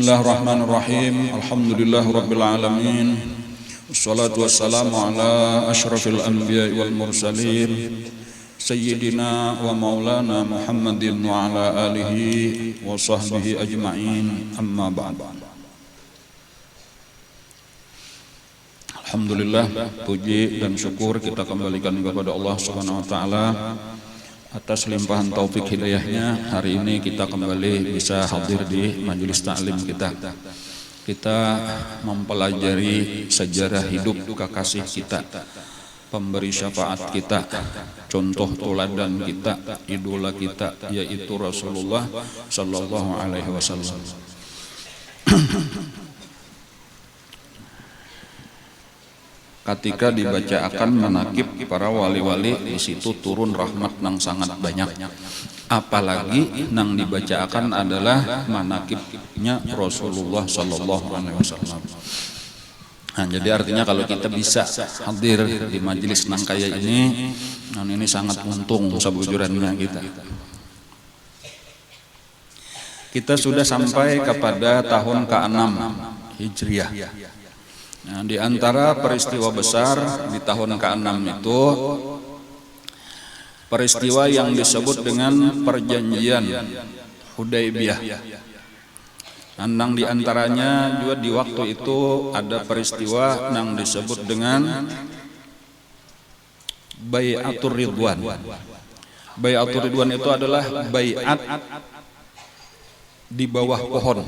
Bismillahirrahmanirrahim. Alhamdulillahirabbil alamin. Wassalatu wassalamu ala asyrafil anbiya'i wal mursalin sayyidina wa maulana Muhammadin wa ala alihi wa sahbihi ajma'in. Amma ba'd. Alhamdulillah, puji dan syukur kita kembalikan kepada Allah Subhanahu wa taala atas limpahan taufik hidayahnya. Hari ini kita kembali bisa hadir di majelis ta'lim kita. Kita mempelajari sejarah hidup kekasih kita, pemberi syafaat kita, contoh teladan kita, idola kita, yaitu Rasulullah Sallallahu Alaihi Wasallam. Ketika dibacakan manakib para wali-wali, di situ turun rahmat nang sangat banyak. Apalagi nang dibacakan adalah manakibnya Rasulullah Sallallahu Alaihi Wasallam. Nah, jadi artinya kalau kita bisa hadir di majelis nang kaya ini, nah ini sangat untung sebujurannya kita. Kita sudah sampai kepada tahun ke-6 Hijriah. Nah, di antara peristiwa besar di tahun ke-6 itu peristiwa yang disebut dengan perjanjian Hudaybiyah. Nang di antaranya juga di waktu itu ada peristiwa yang disebut dengan Bai'atur Ridwan. Bai'atur Ridwan itu adalah bai'at di bawah pohon.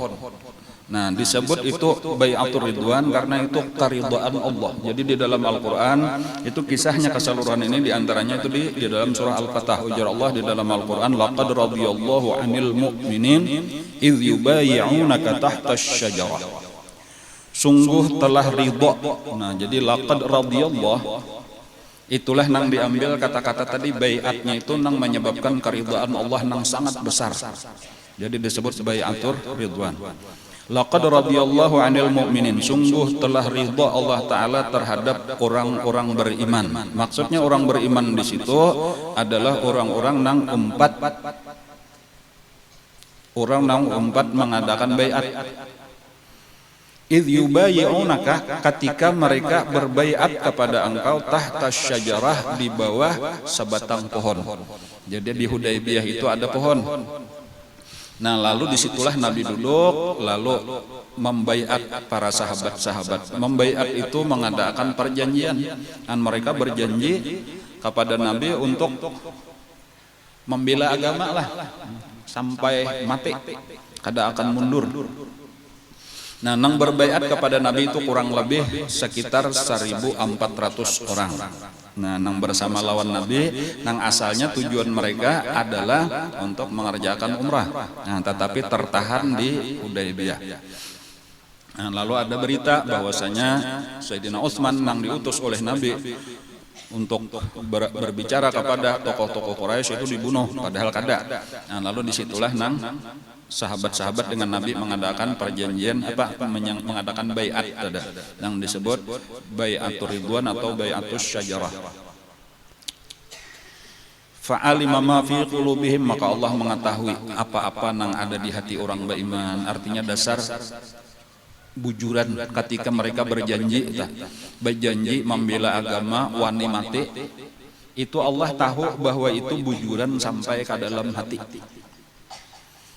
Nah, disebut itu Bai'atur Ridwan karena itu keridhaan Allah. Jadi di dalam Al-Qur'an itu kisahnya keseluruhan ini diantaranya itu di dalam surah Al-Fatah. Ujar Allah di dalam Al-Qur'an, laqad radhiyallahu 'anil mu'minin idz yubayyi'unaka tahta asy-syajarah. Sungguh telah ridha. Nah, jadi laqad radhiyallahu itulah nang diambil kata-kata tadi, bai'atnya itu nang menyebabkan keridhaan Allah nang sangat besar. Jadi disebut Bai'atur Ridwan. Laqad radhiyallahu 'anil mu'minin, sungguh telah ridha Allah taala terhadap orang-orang beriman. Maksudnya orang beriman di situ adalah orang-orang nang umpat mengadakan baiat. Idz yubayyi'unaka, ketika mereka berbaiat kepada engkau tahta syajarah, di bawah sebatang pohon. Jadi di Hudaybiyah itu ada pohon. Nah, lalu disitulah Nabi duduk, lalu membaiat para sahabat-sahabat. Membaiat itu mengadakan perjanjian, dan mereka berjanji kepada Nabi untuk membela agama lah sampai mati, kada akan mundur. Nah, nang berbaiat kepada Nabi itu kurang lebih sekitar 1.400 orang. Nah, nang bersama lawan Nabi, nang asalnya tujuan mereka adalah untuk mengerjakan umrah. Nah, tetapi tertahan di Hudaybiyah. Nah, lalu ada berita bahwasanya Sayyidina Utsman nang diutus oleh Nabi untuk berbicara kepada tokoh-tokoh Quraisy itu dibunuh, padahal kada. Nah, lalu disitulah nang sahabat-sahabat dengan Nabi mengadakan perjanjian mengadakan baiat yang disebut Bai'atur Ridwan atau Bai'atus Syajarah. Fa'alima ma fi qulubihim, maka Allah mengetahui apa-apa yang ada di hati orang beriman. Artinya dasar bujuran ketika mereka berjanji membela agama wani mati, itu Allah tahu bahwa itu bujuran sampai ke dalam hati.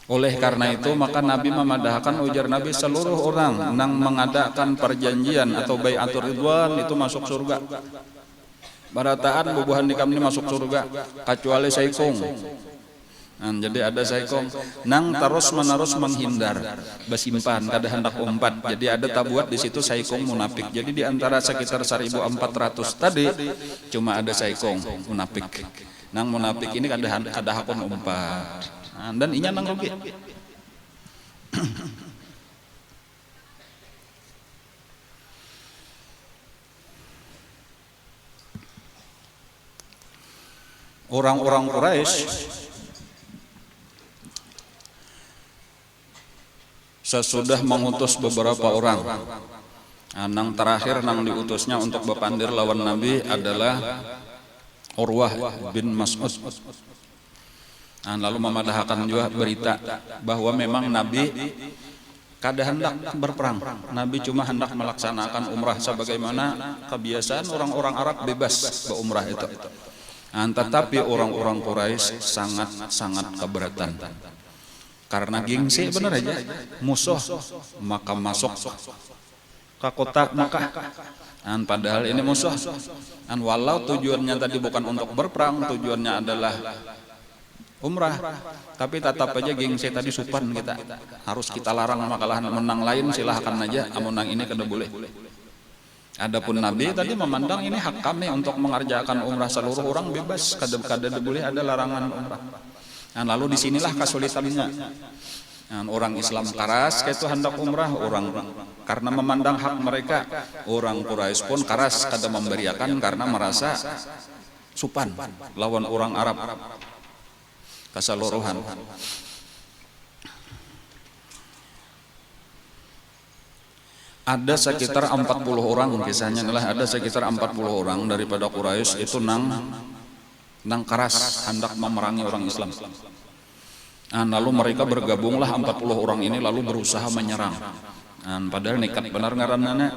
Oleh karena itu maka Nabi memadahkan, ujar Nabi, seluruh orang yang mengadakan perjanjian atau Bai'atur Ridwan itu masuk surga. Barataan bubuhan di kami masuk surga kecuali saikong. Nah, jadi ada saikong nang terus menerus menghindar, bersimpan kada hendak umpat. Jadi ada tabuat di situ saikong munafik. Jadi di antara sekitar 1.400 tadi cuma ada saikong munafik. Nang munafik ini kada hakon umpat. Nah, dan inya nang rugi. Orang-orang Quraisy sesudah mengutus beberapa orang, nang terakhir nang diutusnya untuk berpandir lawan Nabi adalah Urwah bin Mas'ud. Lalu memadahkan juga berita bahwa memang Nabi kada hendak berperang. Nabi cuma hendak melaksanakan umrah sebagaimana kebiasaan orang-orang Arab bebas berumrah itu. Tetapi orang-orang Quraisy sangat keberatan. Karena gengsi benar aja, musuh maka masuk ke kota Makkah. Padahal ini musuh. Walau tujuannya tadi bukan untuk berperang, tujuannya adalah umrah, tapi tetap aja gengsi tadi supan kita. Harus kita larang makalah menang lain silahkan aja, amunang ini kada boleh. Adapun Nabi tadi memandang ini hak kami untuk mengerjakan umrah, seluruh orang bebas, kada boleh ada larangan umrah. Lalu disinilah kesulitannya. Orang Islam keras itu hendak umrah, orang karena memandang hak mereka, orang Quraisy pun keras kada memberiakan karena merasa supan lawan orang Arab keseluruhan. Ada sekitar 40 orang, kisahnya adalah ada sekitar 40 orang daripada Quraisy itu nang keras hendak memerangi orang Islam. Lalu mereka bergabunglah 40 orang ini lalu berusaha menyerang. Padahal nekat benar ngaranana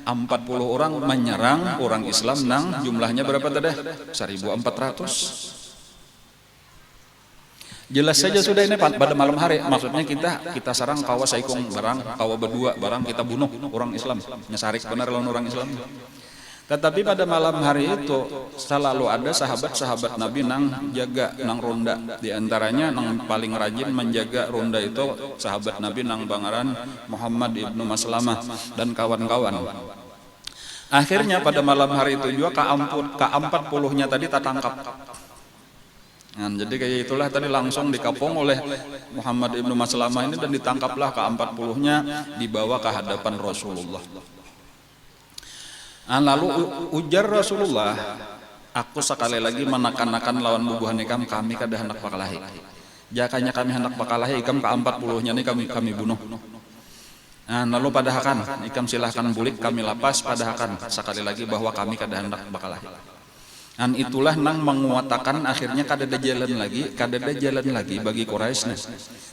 40 orang menyerang orang Islam nang jumlahnya berapa tadi? 1.400. Jelas saja sudah ini pada malam hari, maksudnya kita serang kawa saikung barang, kawa berdua barang kita bunuh orang Islam, nyesarik benar lawan orang Islam. Tetapi pada malam hari itu selalu ada sahabat-sahabat Nabi nang jaga nang ronda. Di antaranya nang paling rajin menjaga ronda itu sahabat Nabi nang bangaran Muhammad ibnu Maslamah dan kawan-kawan. Akhirnya pada malam hari itu juga ke-40-nya tadi tertangkap. Jadi kayak itulah tadi langsung dikapung oleh Muhammad ibnu Maslamah ini dan ditangkaplah ke-40-nya, dibawa ke hadapan Rasulullah. Lalu ujar Rasulullah, aku sekali lagi menekan-nekan lawan bubuhan ikam, kami kada hendak pakalahi. Jakanya kami hendak pakalahi, ikam ke-40-nya ini kami bunuh. Lalu padahakan, ikam silahkan bulik, kami lapas, padahakan sekali lagi bahwa kami kada hendak pakalahi. Itulah nang menguatakan akhirnya kada ada jalan lagi bagi Quraisy.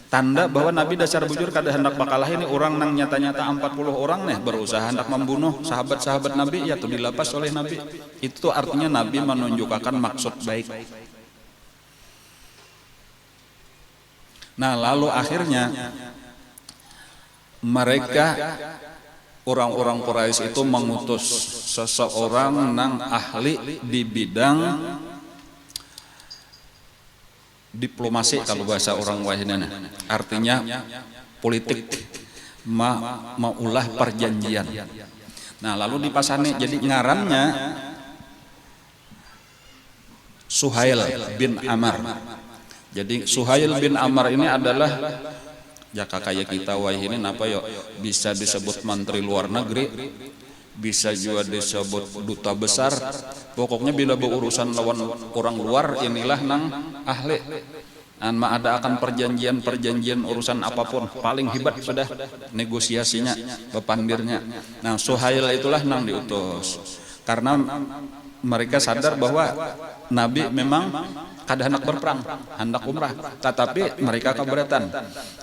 Tanda bahwa Nabi dasar bujur kada hendak bakalah ini orang nang nyata-nyata 40 orang berusaha hendak membunuh sahabat-sahabat Nabi, ya tuh dilapas oleh Nabi. Itu artinya Nabi menunjukkan maksud baik. Lalu akhirnya mereka orang-orang Quraisy itu mengutus seseorang nang ahli di bidang diplomasi kalau bahasa orang wahinana, artinya politik, maulah perjanjian. Lalu dipasani jadi ngarannya Suhail bin Amr. Jadi Suhail bin Amr ini adalah jaka kayak kita wahinin apa yo, bisa disebut menteri luar negeri, bisa juga disebut duta besar. Pokoknya bila berurusan lawan orang luar inilah nang ahli. Ada akan perjanjian urusan apapun paling hebat sudah negosiasinya, bepandirnya. Suhail itulah nang diutus karena mereka sadar bahwa Nabi memang kada hendak berperang, hendak umrah, tetapi mereka keberatan.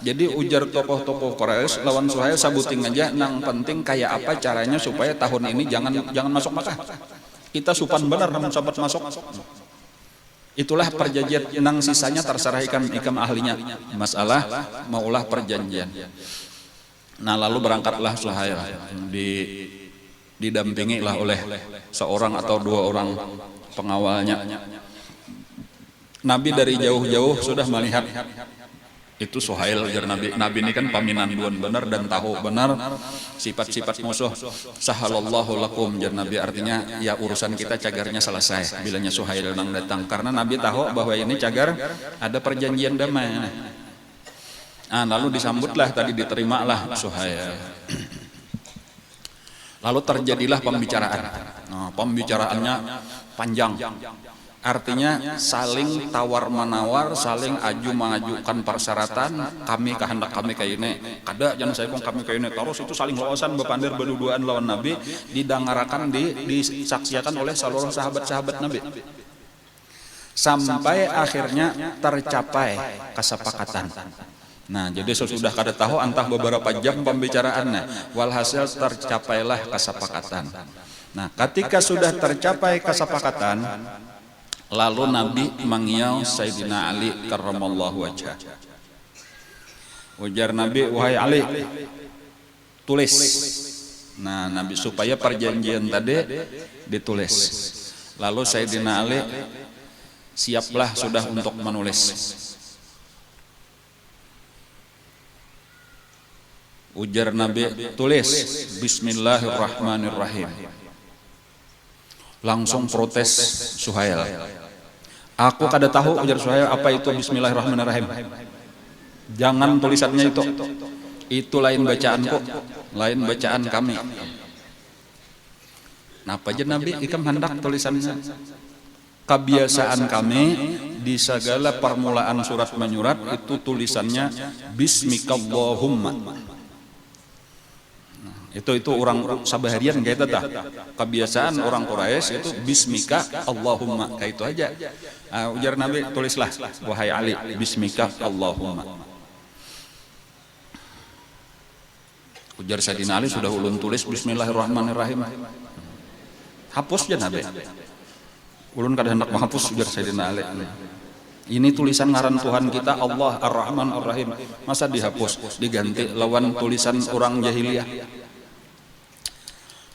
Jadi ujar tokoh-tokoh Quraisy lawan Suhail sabuting aja nang penting kayak apa caranya supaya tahun ini jangan masuk Makkah. Kita supan benar namun sahabat masuk. Itulah perjanjian nang sisanya terserah ikam ahlinya. Masalah maulah perjanjian. Lalu berangkatlah Suhail didampingi lah oleh seorang atau dua orang pengawalnya. Nabi dari jauh-jauh sudah melihat itu Suhail, jar Nabi. Nabi ini kan paminan duan benar dan tahu benar sifat-sifat musuh. Sahalallahu lakum, jar Nabi, artinya ya urusan kita cagarnya selesai bilanya Suhail nang datang, karena Nabi tahu bahwa ini cagar ada perjanjian damai. Lalu disambutlah tadi, diterimalah Suhail. Lalu terjadilah pembicaraan. Pembicaraannya panjang. Artinya saling tawar-menawar, saling mengajukan persyaratan, kami kehendak kami kayak ini, kada jangan saya kami kayak ini, terus itu saling lawasan bepandir berduaan lawan Nabi, didangarakan disaksikan oleh seluruh sahabat-sahabat Nabi. Sampai akhirnya tercapai kesepakatan. Nah, jadi sesudah kada tahu antah beberapa jam pembicaraannya, walhasil tercapailah kesepakatan. Nah, ketika sudah tercapai kesepakatan, lalu Nabi mengiau Sayyidina Ali karramallahu wajhah. Ujar Nabi, wahai Ali, tulis. Nah, Nabi supaya perjanjian tadi ditulis. Lalu Sayyidina Ali siaplah sudah untuk menulis. Ujar Nabi, tulis Bismillahirrahmanirrahim. Langsung protes Suhail. Aku kada tahu, ujar Suhail, apa itu Bismillahirrahmanirrahim. Jangan tulisannya itu. Itu lain bacaanku, lain bacaan kami. Napa aja Nabi ikam hendak tulisannya? Kebiasaan kami di segala permulaan surat menyurat itu tulisannya Bismikallahumma. Itu orang sabaharian kayak itu tah. Kebiasaan orang Quraisy itu Bismika Allahumma kayak itu aja. Ujar Nabi, tulislah wahai Ali Bismika Allahumma. Ujar Sayyidina Ali, sudah ulun tulis Bismillahirrahmanirrahim. Hapus aja Nabi. Ulun kada hendak menghapus, ujar Sayyidina Ali. Ini tulisan ngaran Tuhan kita Allah Ar-Rahman Ar-Rahim. Masa dihapus, diganti lawan tulisan orang jahiliyah.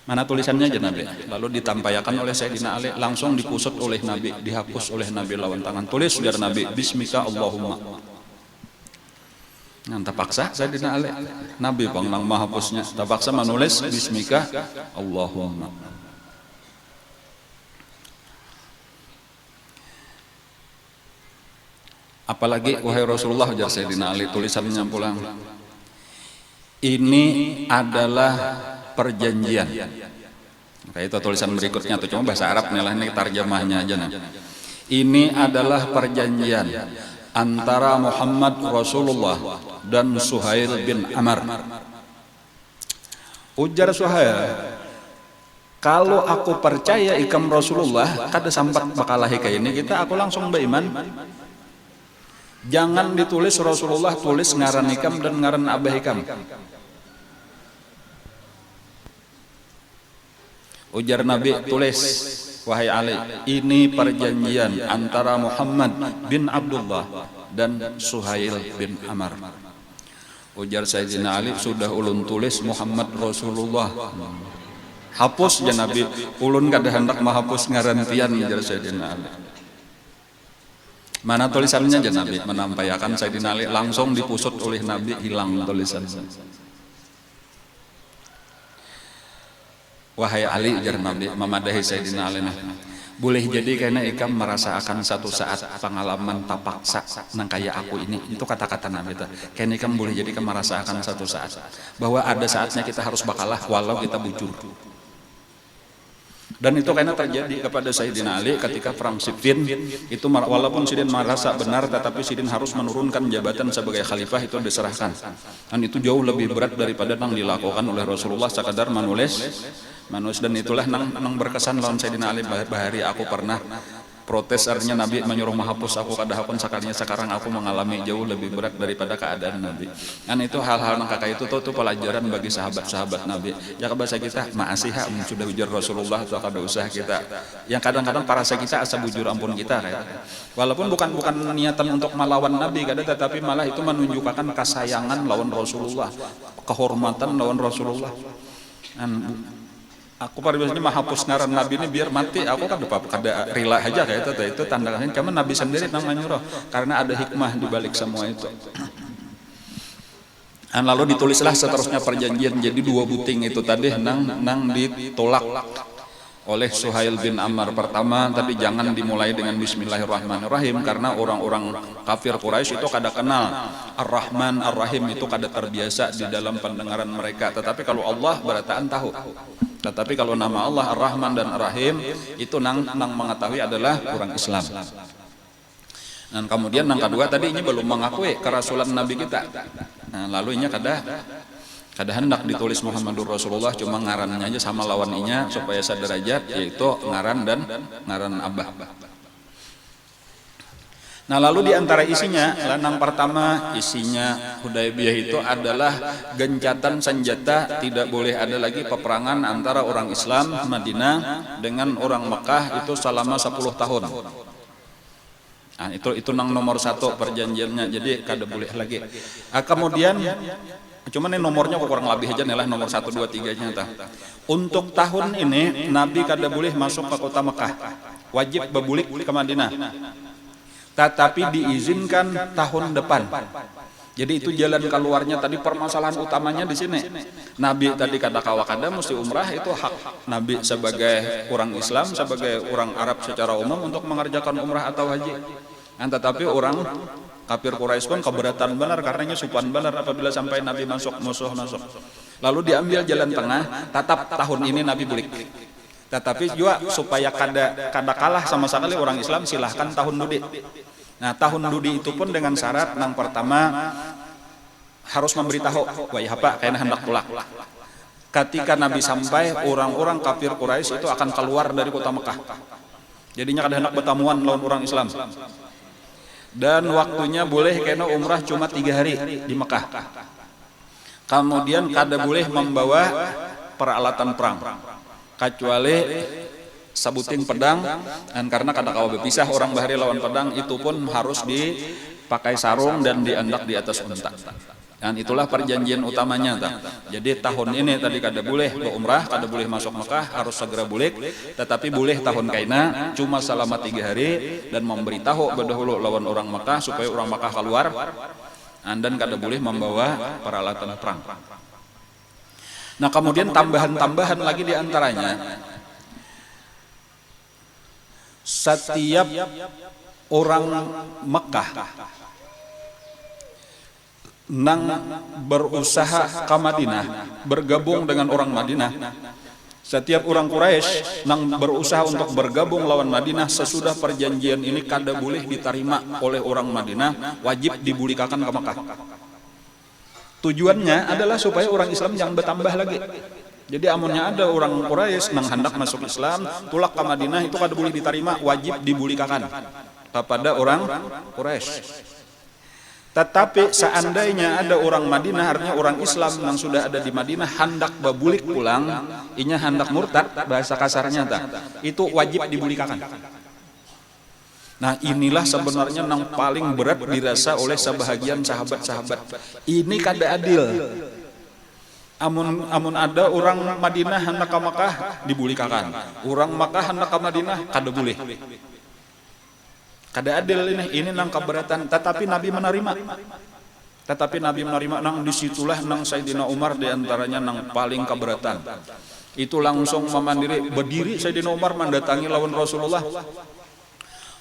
Mana tulisannya aja Nabi? Lalu ditampayakan oleh Sayyidina Ali, langsung dipusut oleh Nabi, dihapus oleh Nabi lawan tangan. Tulis ujar Nabi, Bismika Allahumma. Nah, terpaksa Sayyidina Ali, Nabi pangnang mahapusnya, terpaksa menulis Bismika Allahumma. Apalagi wahai Rasulullah, ujar Sayyidina Ali, tulisannya pulang, ini adalah perjanjian. Kayak itu tulisan berikutnya tuh, cuma bahasa Arab nih lah, ini tarjamahnya aja nah. Ini adalah perjanjian antara Muhammad Rasulullah dan Suhail bin Amr. Ujar Suhail, kalau aku percaya ikam Rasulullah kada sampat bakalahi kayak ini kita, aku langsung beriman. Jangan ditulis Rasulullah, tulis ngaran ikam dan ngaran abah ikam. Ujar Nabi, tulis wahai Ali, ini perjanjian antara Muhammad bin Abdullah dan Suhail bin Amr. Ujar Sayyidina Ali, sudah ulun tulis Muhammad Rasulullah. Hapus ya Nabi, ulun kada hendak menghapus ngarantian, ujar Sayyidina Ali. Mana tulisannya aja Nabi? Menampayakan Sayyidina Ali, langsung dipusut oleh Nabi, hilang tulisannya. Wahai Ali, ujar Nabi memadahi Sayyidina Ali, boleh jadi karena ikam merasakan satu saat pengalaman tapaksa nang kaya aku ini. Itu kata-kata Nabi itu. Karena ikam boleh jadi ikam merasakan satu saat bahwa ada saatnya kita harus bakalah walau kita bujur. Dan itu karena terjadi kepada Sayyidina Ali ketika perang Siffin. Itu walaupun Sidin merasa benar, tetapi Sidin harus menurunkan jabatan sebagai khalifah, itu diserahkan. Dan itu jauh lebih berat daripada yang dilakukan oleh Rasulullah sekadar menulis. Dan itulah nang berkesan lawan Sayyidina Ali. Bahari aku pernah protes, artinya Nabi menyuruh menghapus aku, kadahapun sekalinya sekarang aku mengalami jauh lebih berat daripada keadaan Nabi. Dan itu hal-hal nang kakak itu tuh pelajaran bagi sahabat-sahabat Nabi. Ya bahasa kita maasih sudah ujar Rasulullah, tuh kada usah kita. Yang kadang-kadang para kita asa bujur ampun kita kayak. Walaupun bukan niatan untuk melawan Nabi kada, tetapi malah itu menunjukkan kesayangan lawan Rasulullah, kehormatan lawan Rasulullah. Aku pada biasanya menghapus ngaran Nabi ini biar mati, aku kan kada rela aja kayak itu tandanya karena Nabi sendiri namanya nyuruh, karena ada hikmah di balik semua itu. Dan lalu ditulislah seterusnya perjanjian, jadi 2 buting itu tadi nang ditolak oleh Suhail bin Amr. Pertama tadi jangan dimulai dengan Bismillahirrahmanirrahim, karena orang-orang kafir Quraisy itu kada kenal Ar-Rahman Ar-Rahim, itu kada terbiasa di dalam pendengaran mereka. Tetapi kalau Allah berataan tahu. Tetapi kalau nama Allah Ar-Rahman dan Ar-Rahim itu nang mengetahui adalah orang Islam. Dan kemudian yang kedua tadi ini belum mengakui kerasulan Nabi kita. Nah, lalu ini kada hendak ditulis Muhammadur Rasulullah, cuma ngarannya aja sama lawannya supaya sederajat, yaitu ngaran dan ngaran abah. Nah lalu di antara isinya, lanang pertama isinya Hudaybiyah itu adalah gencatan senjata, tidak boleh ada lagi peperangan antara orang Islam Madinah dengan orang Mekah itu selama 10 tahun. Nah, itu nomor 1 perjanjiannya, jadi kada boleh lagi. Kemudian cuman ini nomornya kurang lebih aja nih lah, nomor 1, 2, 3-nya. Untuk tahun ini Nabi kada boleh masuk ke kota Mekah, wajib berbulik ke Madinah. Tetapi diizinkan tahun depan. Jadi itu jalan keluarnya tadi, permasalahan utamanya di sini. Nabi tadi kada kawakada mesti umrah, itu hak Nabi sebagai orang Islam, sebagai orang Arab secara umum untuk mengerjakan umrah atau haji. Tetapi orang kafir Quraisy pun keberatan benar, karenanya supan benar apabila sampai Nabi masuk, musuh masuk. Lalu diambil jalan tengah, tetap tahun ini Nabi bulik. Tetapi juga supaya kada kalah sama sekali orang Islam, silahkan tahun dudi. Nah tahun dudi itu pun dengan syarat, yang pertama harus memberitahu, wah apa kayaknya hendak tulak. Ketika Nabi sampai, orang-orang kafir Quraisy itu akan keluar dari kota Mekah. Jadinya kada hendak bertamuan lawan orang Islam. Dan waktunya boleh kena umrah cuma 3 hari di Mekah. Kemudian kada boleh membawa peralatan perang, kecuali sabuting pedang, dan karena kada kawa berpisah orang bahari lawan pedang, itu pun harus dipakai sarung dan diandak di atas unta. Dan itulah perjanjian utamanya. Jadi tahun ini tadi kada boleh berumrah, kada boleh masuk Mekah, harus segera bulik. Tetapi boleh tahun kaina cuma selama 3 hari, dan memberitahu berdahulu lawan orang Mekah supaya orang Mekah keluar, dan kada boleh membawa peralatan perang. Nah kemudian tambahan-tambahan lagi diantaranya, setiap orang Mekah nang berusaha ke Madinah, bergabung dengan orang Madinah, setiap orang Quraisy nang berusaha untuk bergabung lawan Madinah sesudah perjanjian ini kada boleh diterima oleh orang Madinah, wajib dibulikakan ke Mekah. Tujuannya adalah supaya orang Islam jangan bertambah lagi. Jadi amunnya ada orang Quraisy nang hendak masuk Islam, tulak ke Madinah, itu kada boleh diterima, wajib dibulikakan kepada orang Quraisy. Tetapi seandainya ada orang Madinah, artinya orang Islam yang sudah ada di Madinah hendak berbulik pulang, inya hendak murtad, bahasa kasarnya itu wajib dibulikakan. Nah inilah sebenarnya yang paling berat dirasa oleh sebahagian sahabat-sahabat. Ini kada adil. Amun ada orang Madinah hendak ke Makkah, dibulikakan. Orang Makkah hendak ke Madinah, kada boleh. Kada adil ini nang keberatan. Tetapi Nabi menerima. Nang disitulah nang Sayyidina Umar diantaranya nang paling keberatan. Itu langsung memandiri, berdiri Sayyidina Umar mendatangi lawan Rasulullah.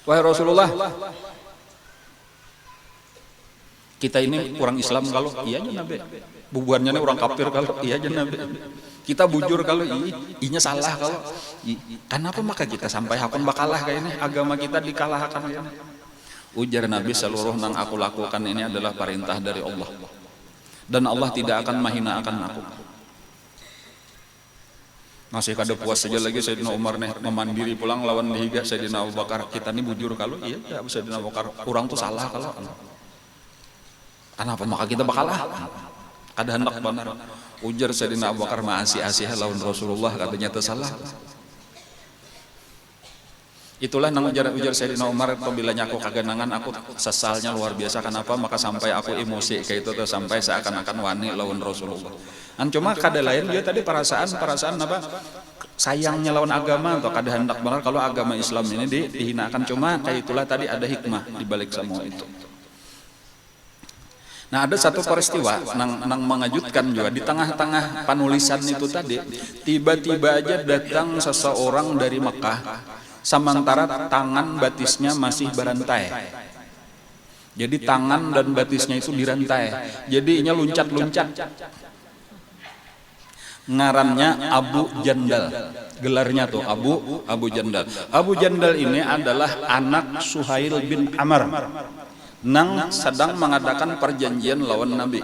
Wahai Rasulullah, kita ini orang Islam kalau iya aja Nabi, bubuhannya orang kafir kalau iya aja Nabi, kita bujur kalau inya salah kalau kenapa maka kita sampai hakun bakalah kayak ini, agama kita dikalahkan kayak ini. Ujar Nabi, seluruh nang aku lakukan ini adalah perintah dari Allah, dan Allah tidak akan menghinakan aku. Masih kada puas saja lagi Sayyidina Umar nih memandiri pulang lawan dihiga Sayyidina Abu Bakar. Kita ini bujur kalau iya ya Sayyidina Abu Bakar, orang tuh salah kalau kenapa maka kita bakalah, kada hendak benar. Ujar Sayyidina Abu Bakar, maasi-asih lawan Rasulullah, katanya tersalah. Itulah nang ujar Sayyidina Umar, apabila aku kagenangan, aku sesalnya luar biasa. Kenapa maka sampai aku emosi kayak itu, sampai seakan-akan wani lawan Rasulullah. Cuma kada lain dia tadi perasaan apa sayangnya lawan agama, atau kada hendak benar kalau agama Islam ini dihinakan. Cuma kayak itulah tadi ada hikmah di balik semua itu. Nah ada satu peristiwa nang mengejutkan juga di tengah-tengah penulisan itu tadi, tiba-tiba aja datang seseorang dari Mekah, sementara tangan batisnya masih berantai. Jadi tangan dan batisnya itu dirantai. Jadi inya luncat-luncat. Ngarannya Abu Jandal. Gelarnya tuh Abu Jandal. Abu Jandal ini adalah anak Suhail bin Amr, nang sedang mengadakan perjanjian lawan Nabi.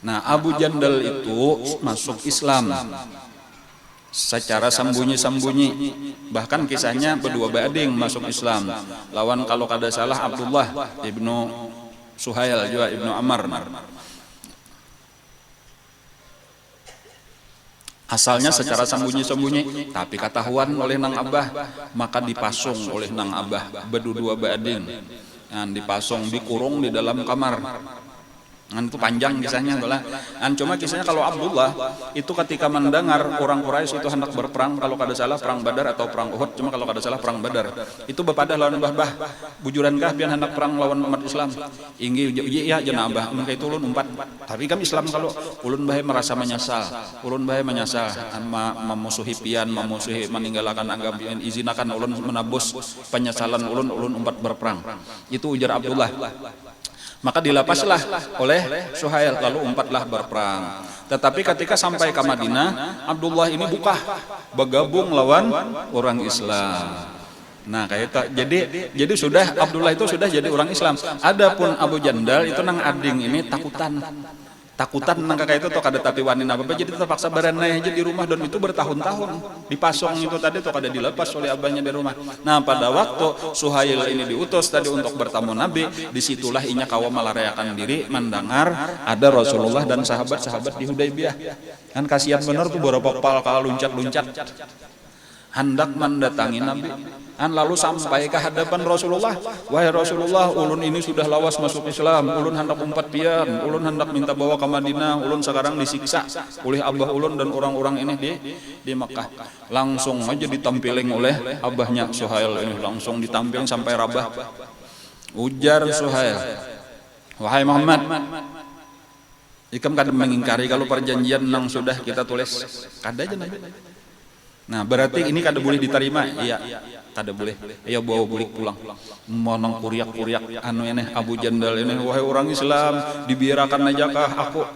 Nah Abu Jandal itu masuk Islam secara sembunyi-sembunyi. Bahkan kisahnya berdua bading masuk Islam. Lawan kalau kada salah Abdullah ibnu Suhail juga ibnu Amr. Asalnya secara sembunyi-sembunyi, tapi ketahuan oleh nang abah, maka dipasung oleh nang abah berdua bading. Dipasung, dikurung di dalam kamar. Itu panjang kisahnya itulah. Cuma kisahnya kalau Abdullah itu ketika mendengar orang Quraisy itu hendak berperang, kalau kada salah perang Badar atau perang Uhud, cuma kalau kada salah perang Badar. Itu bepadah lawan bah bujurankah pian hendak perang lawan umat Islam. Inggi iya jenah abah, maka itu ulun umpat. Tapi kami Islam kalau ulun bae merasa menyesal. Ulun bae menyesal memusuhi pian, memusuhi meninggalkan agama pian, izinakan ulun menabus penyesalan ulun umpat berperang. Itu ujar Abdullah. Maka dilapaslah oleh Suhail, lalu umpatlah berperang. Tetapi ketika sampai ke Madinah, Abdullah ini buka bergabung lawan orang Islam. Nah kayak jadi sudah Abdullah itu sudah jadi orang Islam. Adapun Abu Jandal itu nang ading ini takutan nang kakak itu kada tapi wanin apa jadi terpaksa berenai aja di rumah, dan itu bertahun-tahun dipasong itu tadi kada dilepas oleh abahnya di rumah. Nah pada waktu Suhail ini diutus tadi untuk bertamu Nabi, disitulah inya kawa melarayakan diri mendengar ada Rasulullah dan sahabat-sahabat di Hudaybiyah. Kan kasihan bener tuh beberapa pal kala luncat-luncat hendak mendatangi Nabi. Lalu sampai ke hadapan Rasulullah, wahai Rasulullah, ulun ini sudah lawas masuk Islam, ulun hendak umpat pian, ulun hendak minta bawa ke Madinah, ulun sekarang disiksa oleh abah ulun dan orang-orang ini di Mekah. Langsung aja ditampiling oleh abahnya Suhail ini, langsung ditampilin sampai Rabah. Ujar Suhail, wahai Muhammad, ikam kada mengingkari kalau perjanjian nang sudah kita tulis, kada aja Nabi. Nah berarti ini kada boleh diterima. Iya, kada boleh. Ayo bawa bulik pulang. Monong kuriak-kuriak ini Abu Jandal ini, wahai orang Islam, dibiarkan aja kah aku?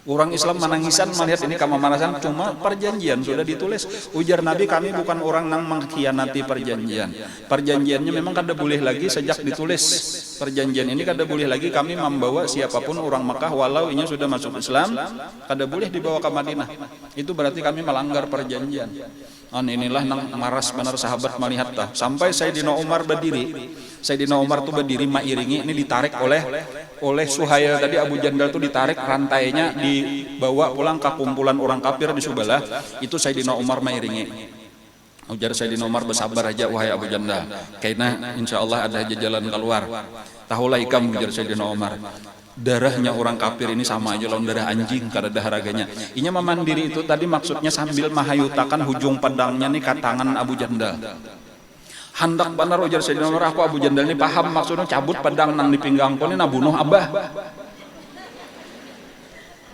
Orang Islam menangisan melihat ini kamamarasan, cuma perjanjian sudah ditulis. Ujar Nabi, kami bukan orang yang mengkhianati perjanjian. Perjanjiannya memang kada boleh lagi sejak ditulis. Perjanjian ini kada boleh lagi kami membawa siapapun orang Mekah walau ini sudah masuk Islam, kada boleh dibawa ke Madinah. Itu berarti kami melanggar perjanjian. Inilah nang maras benar sahabat melihat tah. Sampai Sayyidina Umar berdiri. Sayyidina Umar tuh berdiri mairingi, ini ditarik oleh Suhail tadi. Abu Jandal tuh ditarik rantainya, dibawa pulang ke kumpulan orang kafir di Subalah. Itu Sayyidina Umar mairingi. Ujar Sayyidina Umar, bersabar aja wahai Abu Jandal, karena insyaallah ada aja jalan keluar. Tahulah ikam, ujar Sayyidina Umar, darahnya orang kafir ini sama aja lawan darah anjing, kada ada harganya. Inya memandiri itu tadi maksudnya sambil mahayutakan hujung pedangnya nih ke tangan Abu Jandal. Hendak benar ujar Sayyidina Umar, aku Abu Jandal ini paham maksudnya cabut pedang nang di pinggangku ini nabunuh abah.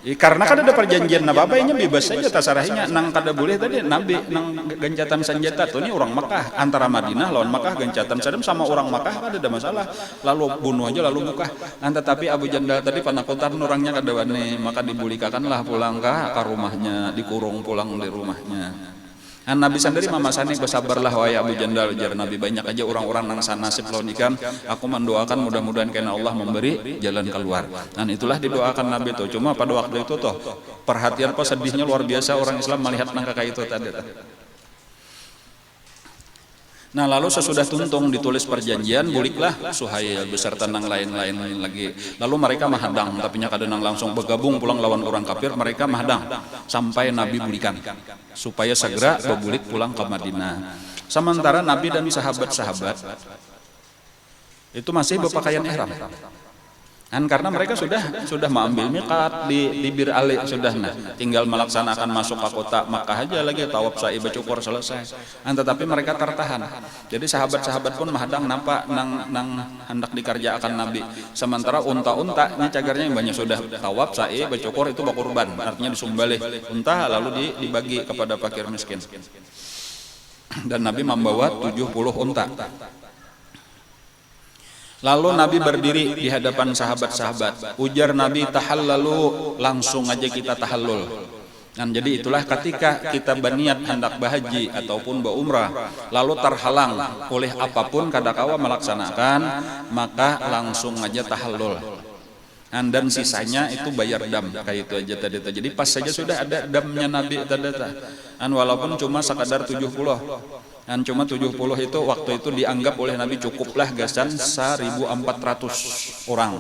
Karena kan ada perjanjian Nabi, apa ini bebas saja tasarahnya nang kada boleh tadi Nabi nang gencatan senjata tuh ini orang Mekah antara Madinah lawan Mekah gencatan senjata sama orang Mekah kada ada masalah, lalu bunuh aja lalu buka. Tetapi Abu Jandal tadi penakutan orangnya kada wani, maka dibulikakanlah pulang ke rumahnya, dikurung pulang di rumahnya. Nabi sendiri memasani, bersabarlah wahai Abu Jandal, ujar Nabi, banyak aja orang-orang nang sanasib lawan ikam, aku mendoakan mudah-mudahan karena Allah memberi jalan keluar. Dan itulah didoakan Nabi itu. Cuma pada waktu itu toh perhatian sedihnya luar biasa orang Islam melihat nang kakak itu tadi. Nah lalu sesudah tuntung ditulis perjanjian, buliklah Suhail beserta nang lain-lain lagi. Lalu mereka mahadang, tapi nya kadang langsung bergabung pulang lawan orang kafir. Mereka mahadang sampai Nabi bulikan supaya segera berbulik pulang ke Madinah. Sementara Nabi dan sahabat-sahabat itu masih berpakaian ihram. Karena mereka sudah mengambil miqat di Bir Ali sudah, nah tinggal melaksanakan masuk ke kota Makkah aja lagi, tawaf sa'i bercukur selesai. Tetapi mereka tertahan. Jadi sahabat-sahabat pun mahadang nampak nang hendak dikerjakan Nabi. Sementara unta-untanya cagarnya yang banyak sudah tawaf sa'i bercukur itu bakurban, artinya disumbalih unta lalu dibagi kepada fakir miskin. Dan Nabi membawa 70 unta. Lalu Nabi berdiri di hadapan sahabat-sahabat. Ujar Nabi, tahallalu, langsung aja kita tahallul. Dan jadi itulah ketika kita berniat hendak berhaji ataupun berumrah, lalu terhalang oleh apapun kadakawa melaksanakan, maka langsung aja tahallul. dan sisanya itu bayar dam kayak itu aja tadi. Jadi pas saja sudah ada damnya Nabi tadi. Walaupun cuma sekadar 70. Cuma 70 itu waktu itu dianggap oleh Nabi cukuplah gasan 1.400 orang.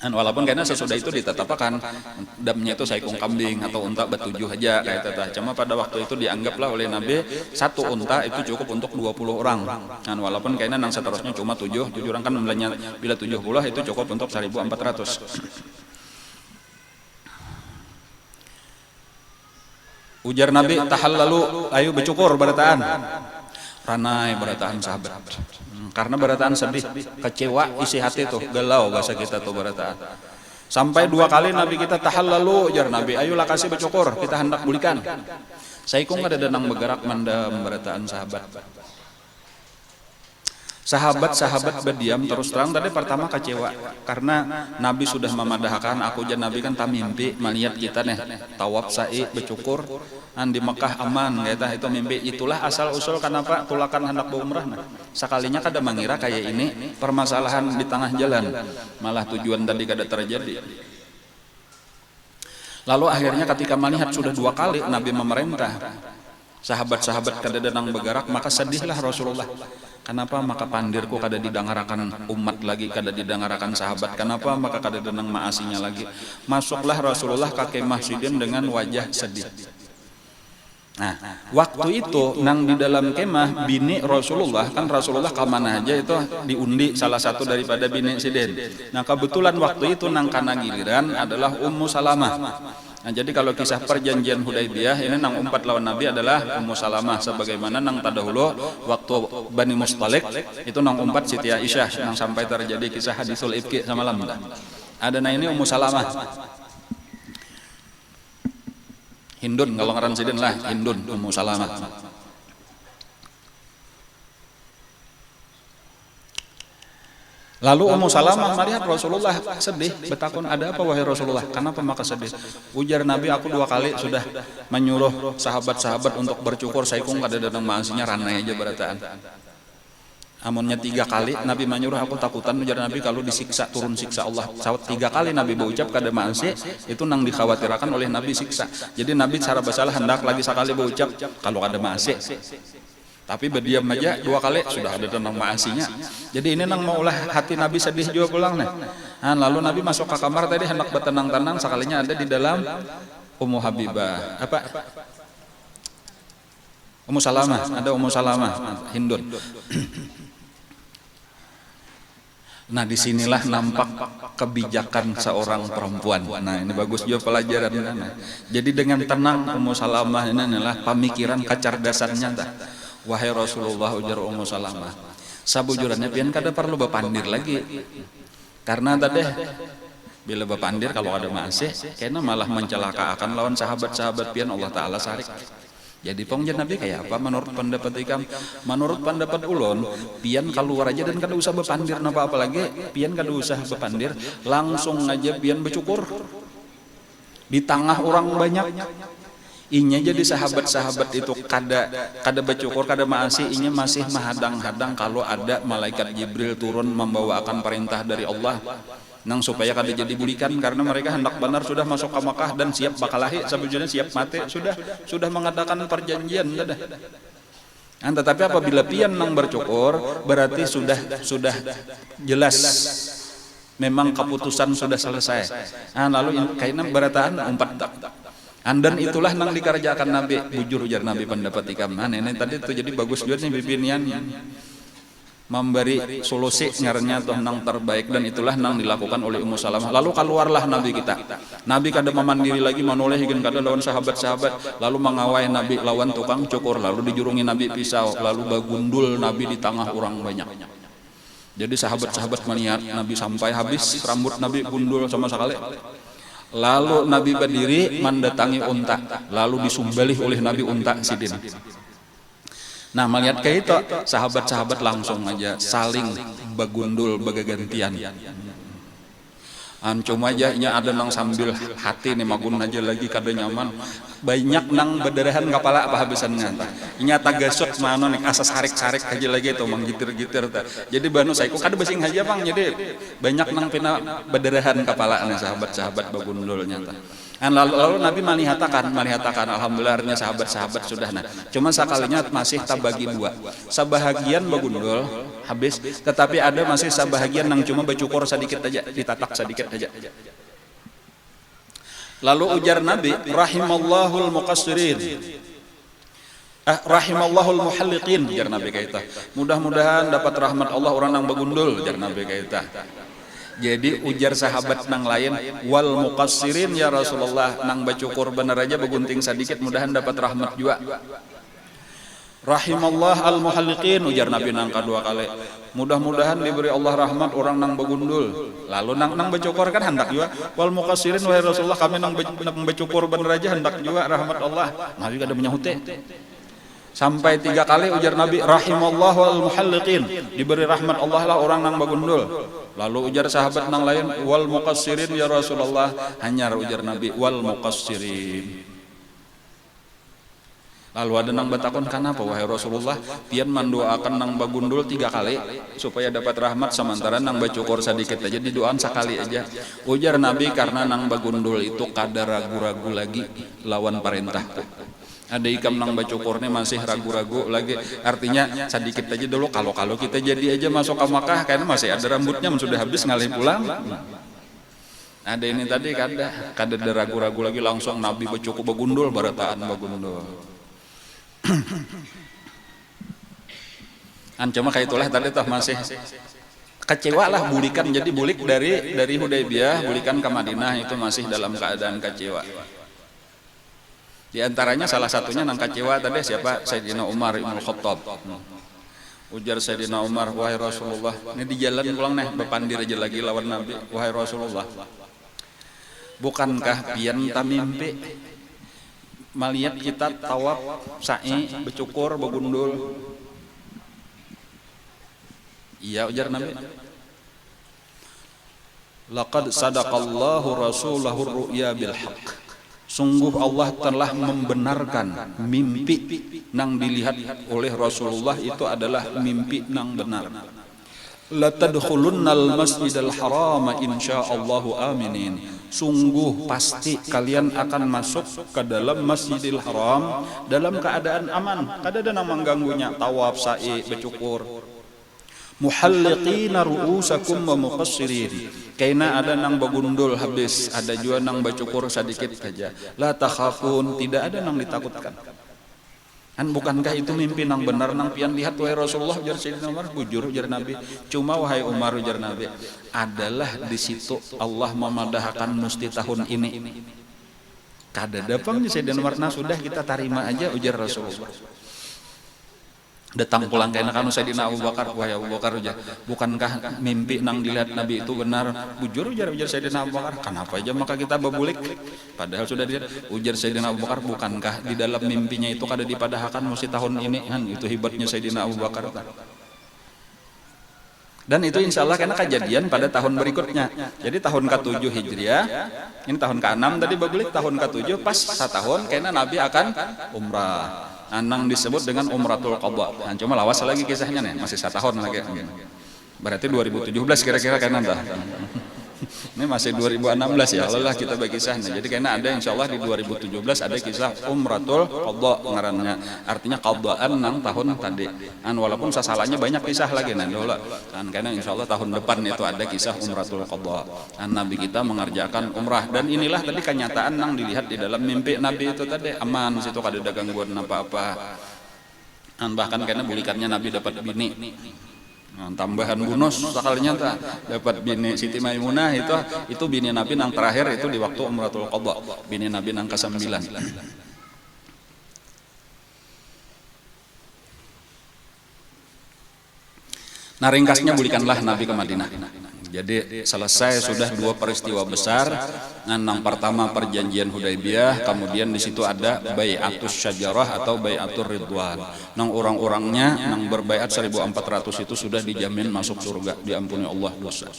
Walaupun karena sesudah itu ditetapkan damnya itu saikung kambing atau unta bertujuh aja kayak itu. Cuma pada waktu itu dianggaplah oleh Nabi satu unta itu cukup untuk 20 orang. Walaupun karena nang seterusnya cuma 7 orang kan belanja bila 70 itu cukup untuk 1.400. Ujar Nabi, tahallalu, ayo bercukur barataan. Ranai barataan sahabat. Karena barataan sedih, kecewa isi hati tuh, galau bahasa kita tuh barataan. Sampai 2 kali Nabi kita tahallalu, ujar Nabi, ayolah kasih bercukur, kita hendak bulikan. Saikung ada danang bergerak mandam barataan sahabat. Sahabat-sahabat berdiam terus terang tadi pertama kecewa karena Nabi sudah memadahkan aku dan Nabi kan tak mimpi melihat kita nih tawaf sa'i bercukur di Mekah aman kayak itu mimpi. Itulah asal usul kenapa tulakan hendak berumrah. Sekalinya kada mengira kayak ini permasalahan di tengah jalan, malah tujuan tadi kada terjadi. Lalu akhirnya ketika melihat sudah 2 kali Nabi memerintah, sahabat-sahabat kada danang bergerak, maka sedihlah Rasulullah. Kenapa maka pandirku kada didengarakan umat lagi, kada didengarakan sahabat? Kenapa maka kada denang maasinya lagi? Masuklah Rasulullah ke kemah Sidin dengan wajah sedih. Nah, waktu itu nang di dalam kemah bini Rasulullah, kan Rasulullah kemana aja itu diundi salah satu daripada bini Sidin. Nah, kebetulan waktu itu nang kana giliran adalah Ummu Salamah. Nah, jadi kalau kisah perjanjian Hudaybiyah ini nang umpat lawan Nabi adalah Ummu Salamah, sebagaimana nang tadahulu waktu Bani Mustalik itu nang umpat Siti Aisyah nang sampai terjadi kisah hadisul ifki semalam. Ada nah ini Ummu Salamah. Hindun kalau ngaran Sidin lah, Hindun Ummu Salamah. Lalu Ummu Salamah melihat Rasulullah sedih, bertakun, ada apa wahai Rasulullah? Kenapa maka sedih? Ujar Nabi, aku 2 kali sudah menyuruh sahabat-sahabat untuk bercukur, saikung kada datang maasinya ranai aja berataan. Amunnya 3 kali Nabi menyuruh, aku takutan ujar Nabi kalau disiksa, turun siksa Allah. 3 kali Nabi berucap kada maasi, itu nang dikhawatirkan oleh Nabi siksa. Jadi Nabi cara basalah hendak lagi sekali berucap kalau kada maasi. Tapi berdiam aja 2 kali sudah ada tentang maasinya. Jadi ini nang maulah hati Nabi sedih juga pulang nih. Nah, lalu Nabi masuk ke kamar tadi hendak bertenang-tenang, sekalinya ada di dalam Ummu Habibah. Apa? Ummu Salamah, ada Ummu Salamah, Hindun. Nah, disinilah nampak kebijakan seorang perempuan. Nah, ini bagus juga pelajaran. Jadi dengan tenang Ummu Salamah ini adalah pemikiran kecerdasannya. Wahai Rasulullah, ujar Ummu Salamah, sabujurannya pian kada perlu bepandir lagi. Karena tadi bila bepandir kalau ada maasi, kena malah mencelakakan lawan sahabat-sahabat pian Allah Ta'ala sarik. Jadi pengjan Nabi kayak apa menurut pendapat ikam? Menurut pendapat ulun, pian keluar aja dan kada usah bepandir apa lagi, pian kada usah bepandir, langsung aja pian bercukur di tengah orang banyak. Inya jadi sahabat-sahabat itu kada bercukur, kada maasi, inya masih menghadang-hadang kalau ada malaikat Jibril turun membawakan perintah dari Allah nang supaya kada jadi bulikan, karena mereka hendak benar sudah masuk ke Makkah dan siap bakalahi, sebujurnya siap mati, sudah mengadakan perjanjian dah. Tetapi apabila pian nang bercukur berarti sudah jelas memang keputusan sudah selesai. Lalu kayaknya berataan umpat tak. Dan itulah nang dikerjakan Nabi, bujur ujar Nabi pendapat ikam. Ini tadi itu jadi bagus juga nih pipinian memberi solusi ngarannya toh nang terbaik, dan itulah nang dilakukan oleh Ummu Salamah. Lalu keluarlah Nabi kita. Nabi kada memandiri lagi manoleh higeun kada lawan sahabat-sahabat, lalu mengawai Nabi lawan tukang cukur, lalu dijurungi Nabi pisau, lalu bagundul Nabi di tengah orang banyak. Jadi sahabat-sahabat melihat Nabi sampai habis rambut Nabi gundul sama sekali. Lalu Nabi berdiri mendatangi unta, lalu disumbalih oleh Nabi unta Sidin. Nah, melihat kayak itu sahabat-sahabat langsung aja saling bagundul bagagantian. Cuma aja nya ada nang sambil hati nih magun aja lagi kada nyaman banyak nang bederahan kepala apa habisan ngata nya tagasok mano nih asa sarik-sarik aja lagi tuh manggitir-gitir ta jadi banu saya kada basing aja bang jadi banyak nang pina bederahan kepala nih sahabat-sahabat bagundul nyata lalu Nabi malihatakan alhamdulillahnya sahabat-sahabat sudah nah cuma sekalinya masih tabagi dua sabahagian bagundul habis tetapi ada masih sabahagian nang cuma bacukur sedikit aja ditatak sedikit aja. Lalu ujar Nabi, rahimallahul muqassirin, rahimallahul muhalliqin, ujar Nabi kaita. Mudah-mudahan dapat rahmat Allah orang nang bagundul, ujar Nabi kaita. Jadi ujar sahabat nang lain, wal muqassirin ya Rasulullah, nang bacukur bener aja bagunting sedikit, mudahan dapat rahmat juga. Rahimallah al muhalliqin, ujar Nabi nang kedua kali. Mudah-mudahan diberi Allah rahmat orang nang bagundul. Lalu nang bacukur kan hendak juga. Wal muqassirin wahai Rasulullah kami nang bacukur bener aja hendak juga rahmat Allah. Nabi kada menyahute. Sampai 3 kali ujar Nabi rahimallah wal muhalliqin, diberi rahmat Allah lah orang nang bagundul. Lalu ujar sahabat nang lain wal muqassirin ya Rasulullah, hanya ujar Nabi wal muqassirin. Lalu ada nang batakon kenapa wahai Rasulullah pian mendoakan nang bagundul 3 kali supaya dapat rahmat sementara nang bacukur sedikit aja didoakan sekali aja. Ujar Nabi karena nang bagundul itu kada ragu-ragu lagi lawan perintahku. Ada ikam nang bacukurnya masih ragu-ragu lagi, artinya sedikit aja dulu kalau kita jadi aja masuk ke Makkah karena masih ada rambutnya sudah habis ngalih pulang. Ada ini tadi kada ragu-ragu lagi langsung Nabi bacukur bagundul barataan bagundul. Cuma kayak itulah tadi toh masih kecewa lah bulikan, jadi bulik dari Hudaybiyah bulikan ke Madinah itu masih dalam keadaan kecewa. Di antaranya salah satunya nang kecewa tadi siapa? Sayyidina Umar Ibn Khattab. Ujar Sayyidina Umar, wahai Rasulullah, ini di jalan pulang nih bepandir aja lagi lawan Nabi, wahai Rasulullah, bukankah pian tamimpi malihat kita tawaf sa'i becukur bagundul? Iya ujar Nabi. Laqad sadaqallahu rasulahu ru'ya bil haqq. Sungguh Allah telah membenarkan mimpi nang dilihat oleh Rasulullah itu adalah mimpi nang benar. La tadkhulunnal masjidal haram insyaallahu aminin. Sungguh pasti kalian akan masuk ke dalam Masjidil Haram dalam keadaan aman, kada ada nang mengganggunya tawaf sa'i becukur. Muhalliqina ru'usakum wa muqassirin, kaina ada nang bagundul habis, ada juga nang bacukur sedikit saja. La takhafun, tidak ada nang ditakutkan. Bukankah itu mimpi nang benar nang pian lihat wahai Rasulullah, ujar Sayyidina Umar. Bujur ujar Nabi, cuma wahai Umar ujar Nabi, adalah di situ Allah memadahkan musti tahun ini. Kada dapang Sayyidina Umar, nah sudah kita terima aja ujar Rasulullah. Datang pulang kaina kanu Sayyidina Abu Bakar, wahai Abu Bakar ujar, bukankah mimpi nang dilihat Nabi itu benar? Bujur ujar Sayyidina Abu Bakar, kenapa aja maka kita babulik? Padahal sudah dilihat. Ujar Sayyidina Abu Bakar, bukankah di dalam mimpinya itu kada dipadahkan mesti tahun ini? Itu hebatnya Sayyidina Abu Bakar. Dan itu insya Allah karena kejadian pada tahun berikutnya. Jadi tahun ke-7 Hijriah, ini tahun ke-6 tadi babulik, tahun ke-7 pas setahun karena Nabi akan umrah. Nang disebut dengan Umratul Qadha. Cuma lawas lagi kisahnya nih, masih 1 tahun lagi. Berarti 2017 kira-kira kan anda. Ini masih 2016 ya, Allah kita bagi kisah. Jadi karena ada insya Allah di 2017 ada kisah Umratul Qadha ngarannya. Artinya qadhaan nang tahun tadi. Walaupun sasalahnya banyak kisah lagi nah dulu. Karena insya Allah tahun depan itu ada kisah Umratul Qadha. Nabi kita mengerjakan umrah dan inilah tadi kenyataan nang dilihat di dalam mimpi Nabi itu tadi aman, situ kada ada gangguan apa-apa. Bahkan karena bulikannya Nabi dapat bini. Tambahan bonus sekalinya dapat bini Siti Maimunah itu bini Nabi nang terakhir itu di waktu Umratul Qadha, bini Nabi nang ke-9. Nah ringkasnya bulikanlah Nabi ke Madinah. Jadi selesai sudah 2 peristiwa besar. Nang pertama perjanjian Hudaybiyah, kemudian di situ ada bai'atus syajarah atau bai'atur ridwan. Nang orang-orangnya nang berbaiat 1400 itu sudah dijamin masuk surga, diampuni Allah dosa.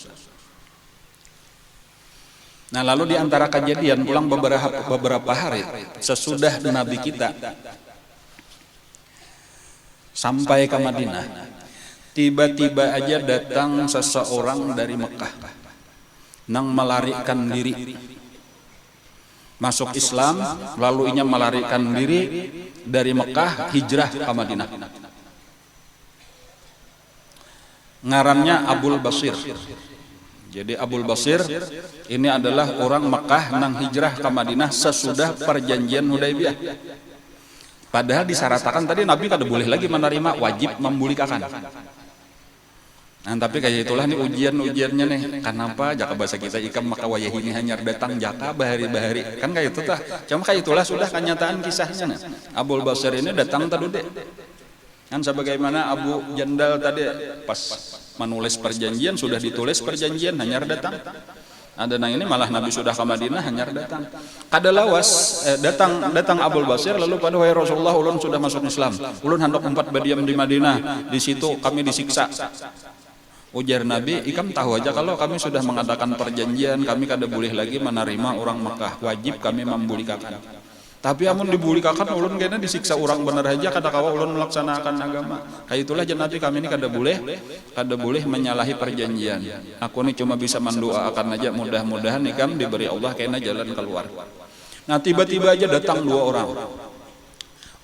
Nah lalu di antara kejadian pulang beberapa hari sesudah Nabi kita sampai ke Madinah, tiba-tiba aja datang seseorang dari Mekah nang melarikan diri masuk Islam, lalu inya melarikan diri dari Mekah hijrah ke Madinah. Ngarannya Abul Basir. Jadi Abul Basir ini adalah orang Mekah nang hijrah ke Madinah sesudah perjanjian Hudaybiyah. Padahal disyaratkan tadi Nabi kada boleh lagi menerima, wajib membulikakan. Nah tapi kayak itulah nih ujian-ujiannya nih. Kenapa jaka bahasa kita ikam maka wayah ini hanya datang jaka bahari-bahari. Kan kayak itu tah. Cuma kayak itulah sudah kenyataan kisahnya. Nah. Abul Basir ini datang tadi deh. Kan sebagaimana Abu Jandal tadi pas menulis perjanjian sudah ditulis perjanjian hanya datang. Ada nang ini malah Nabi sudah ke Madinah hanya datang. Kada lawas datang Abul Basir lalu pada wahai Rasulullah ulun sudah masuk Islam. Ulun hendak empat berdiam di Madinah. Di situ kami disiksa. Ujar Nabi, ikam tahu aja kalau kami sudah mengadakan perjanjian, kami kada boleh lagi menerima orang Mekah, wajib kami membulikakan. Tapi amun dibulikakan ulun kena disiksa orang benar aja kada kawa ulun melaksanakan agama. Kayak itulah jan Nabi kami ini kada boleh menyalahi perjanjian. Aku ini cuma bisa mendoakan aja mudah-mudahan ikam diberi Allah kena jalan keluar. Nah tiba-tiba aja datang dua orang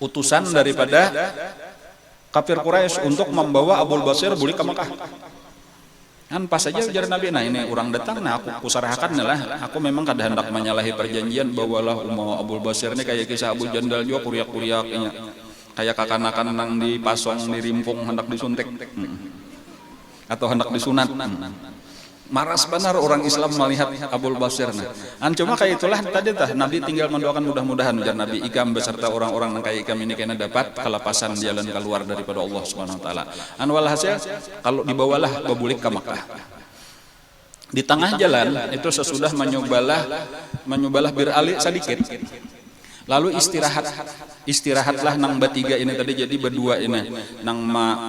utusan daripada kafir Quraisy untuk membawa Abul Basir balik ke Mekah. Kan pas saja ujar Nabi, nah ini orang datang, nah aku sarahkan lah, aku memang kada hendak menyalahi perjanjian, bawalah umma Abul Basir ini kayak kisah Abu Jandal juga kuriak-kuriak, kayak kakanakan nang dipasong, dirimpung, hendak disuntik, atau hendak disunat. Maras benar orang Islam melihat Abul Basir. Nah, cuma kayak itulah tadi tah Nabi tinggal mendoakan mudah-mudahan ujar Nabi ikam beserta orang-orang yang kayak ikam ini kena dapat kelepasan jalan keluar daripada Allah Subhanahu wa taala. Walhasil kalau dibawalah babulik ke Makkah. Di tengah jalan itu sesudah menyobalah Bir Ali sedikit. Lalu istirahatlah nang bertiga ini tadi jadi berdua ini nang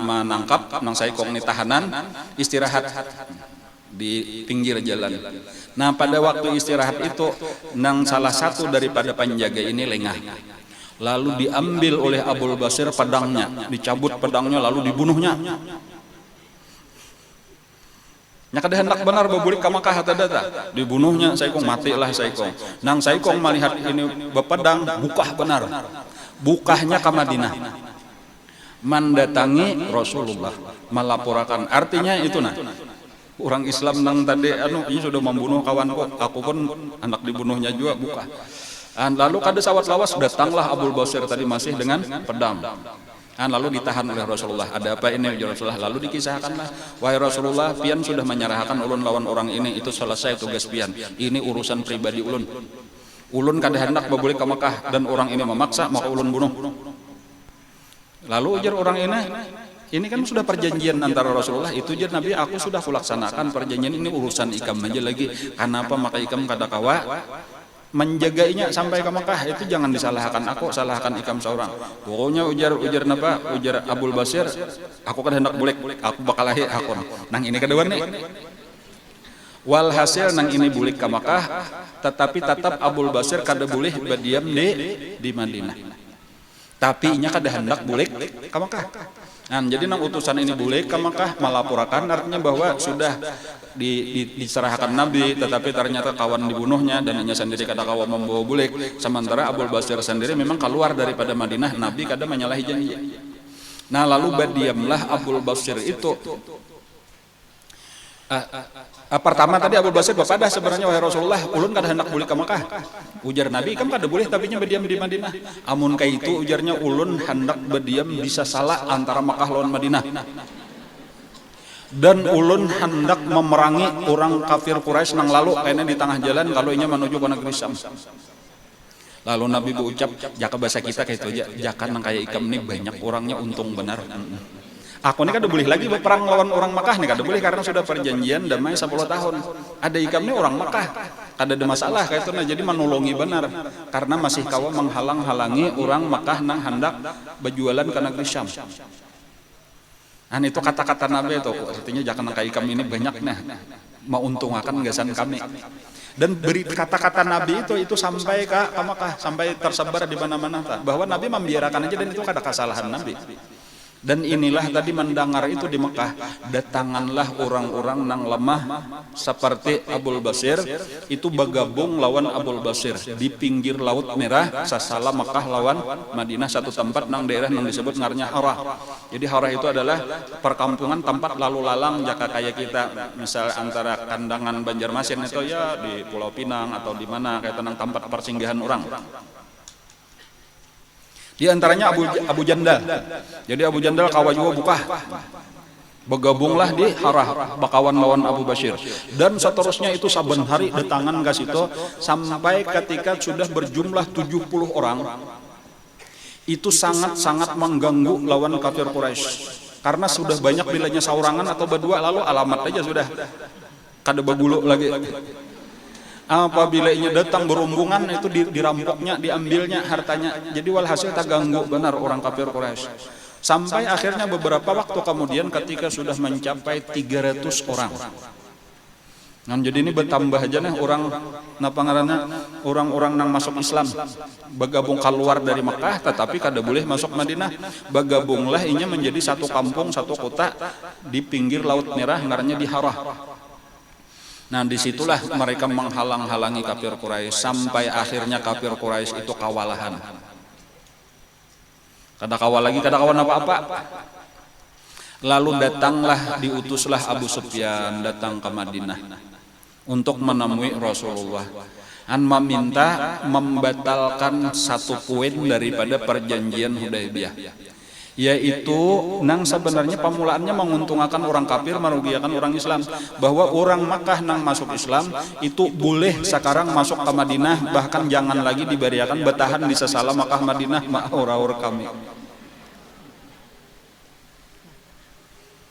menangkap nang saikong ni tahanan istirahat di pinggir jalan. Nah pada waktu istirahat itu nang salah satu daripada penjaga ini lengah. Lalu diambil oleh Abul Basir pedangnya, dicabut pedangnya lalu dibunuhnya. Nya kada hendak benar babulik ka Makkah data. Dibunuhnya saikong matilah saikong. Nang saikong melihat ini bepedang bukah benar. Bukahnya ke Madinah. Mendatangi Rasulullah melaporkan artinya itu nah. Orang Islam nang tadi ini sudah membunuh kawanku, aku pun anak dibunuhnya juga buka. Lalu kada sawat lawas datanglah Abul Basir tadi masih dengan pedang. Lalu ditahan oleh Rasulullah. Ada apa ini Rasulullah? Lalu dikisahkanlah, wahai Rasulullah, pian sudah menyerahkan ulun lawan orang ini, itu selesai tugas pian. Ini urusan pribadi ulun. Ulun kada hendak babulik ke Mekah dan orang ini memaksa maka ulun bunuh. Lalu ujar orang ini kan sudah perjanjian antara Rasulullah itu jar Nabi aku sudah kulaksanakan perjanjian ini urusan ikam aja lagi. Kenapa maka ikam kada kawa menjagainya sampai ke Mekah itu jangan disalahkan aku, salahkan ikam seorang. Pokoknya ujar Abul Basir, aku kan hendak bulik, aku bakal lahir aku. Nang ini kedua nih. Walhasil nang ini bulik ke Mekah, tetapi tetap Abul Basir kada boleh berdiam di Madinah. Tapi inya kada hendak bulik ke Mekah. Nah, jadi nang utusan ini boleh ke Mekah melaporkan artinya bahwa sudah diserahkan Nabi tetapi ternyata kawan dibunuhnya dan hanya sendiri kada kawan membawa bulik. Sementara Abul Basir sendiri memang keluar daripada Madinah, Nabi kada menyalahi janji. Nah lalu berdiamlah Abul Basir itu. Pertama tadi Abul Basir bepada sebenarnya wahai Rasulullah ulun kada hendak boleh ke Mekah. Ujar Nabi kan kada boleh tapi nya berdiam di Madinah. Amun kayak itu ujarnya ulun hendak berdiam bisa salah antara Mekah lawan Madinah. Dan ulun hendak memerangi orang kafir Quraisy nang lalu kayaknya di tengah jalan kalau inya menuju ke negeri Syam. Lalu Nabi berucap jaka bahasa kita kayak itu aja jaka nang kayak ikam ini banyak orangnya untung benar. Aku ini kada boleh lagi berperang lawan orang Makkah nih, kada boleh karena sudah perjanjian damai 10 tahun. Ada ikam nih orang Makkah, kada ada masalah kayak itu. Nah, jadi menolongi benar karena masih kawa menghalang-halangi orang Makkah nang hendak berjualan ke negeri Syam. Nah itu kata-kata Nabi itu artinya jangan kayak ikam ini banyak nah menguntungkan gasan kami. Dan beri kata-kata Nabi itu sampai ke Makkah, sampai tersebar di mana-mana bahwa Nabi membiarkan aja dan itu ada kesalahan Nabi. Dan inilah tadi mendengar itu di Mekah, datanganlah orang-orang nang lemah seperti Abul Basir itu bergabung lawan Abul Basir di pinggir Laut Merah, sasala Mekah lawan Madinah, satu tempat nang daerah yang disebut ngarnya Harah. Jadi Harah itu adalah perkampungan tempat lalu lalang jaka kayak kita misal antara kandangan Banjarmasin itu ya di Pulau Pinang atau di mana kayak tenang tempat persinggahan orang. Di antaranya Abu Jandal. Jadi Abu Jandal kawa juga buka. Bergabunglah di Harah bakawan lawan Abu Basir. Dan seterusnya itu saben hari datangan ke situ sampai ketika sudah berjumlah 70 orang. Itu sangat-sangat mengganggu lawan kafir Quraisy. Karena sudah banyak bilanya saurangan atau berdua lalu alamat aja sudah kada bagulu lagi. Apabila ia datang berombongan itu dirampoknya, diambilnya hartanya. Jadi walhasil tak ganggu benar orang kafir Quraisy. Sampai akhirnya beberapa waktu kemudian ketika sudah mencapai 300 orang. Nah, jadi ini bertambah aja nih orang-orang nang masuk Islam bergabung keluar dari Mekah tetapi kada boleh masuk Madinah. Bergabunglah inya menjadi satu kampung, satu kota di pinggir Laut Merah ngarannya di Harah. Nah disitulah mereka menghalang-halangi kafir Quraisy sampai akhirnya kafir Quraisy itu kawalahan. Kada kawal lagi, kada kawan apa-apa. Lalu datanglah, diutuslah Abu Sufyan datang ke Madinah untuk menemui Rasulullah. Meminta membatalkan satu poin daripada perjanjian Hudaybiyah. Yaitu nang sebenarnya pemulaannya menguntungkan orang kafir, merugikan orang Islam, bahwa orang Makkah nang masuk Islam itu boleh sekarang masuk ke Madinah, bahkan jangan lagi diberiakan bertahan di sesala Makkah Madinah ma'aur kami.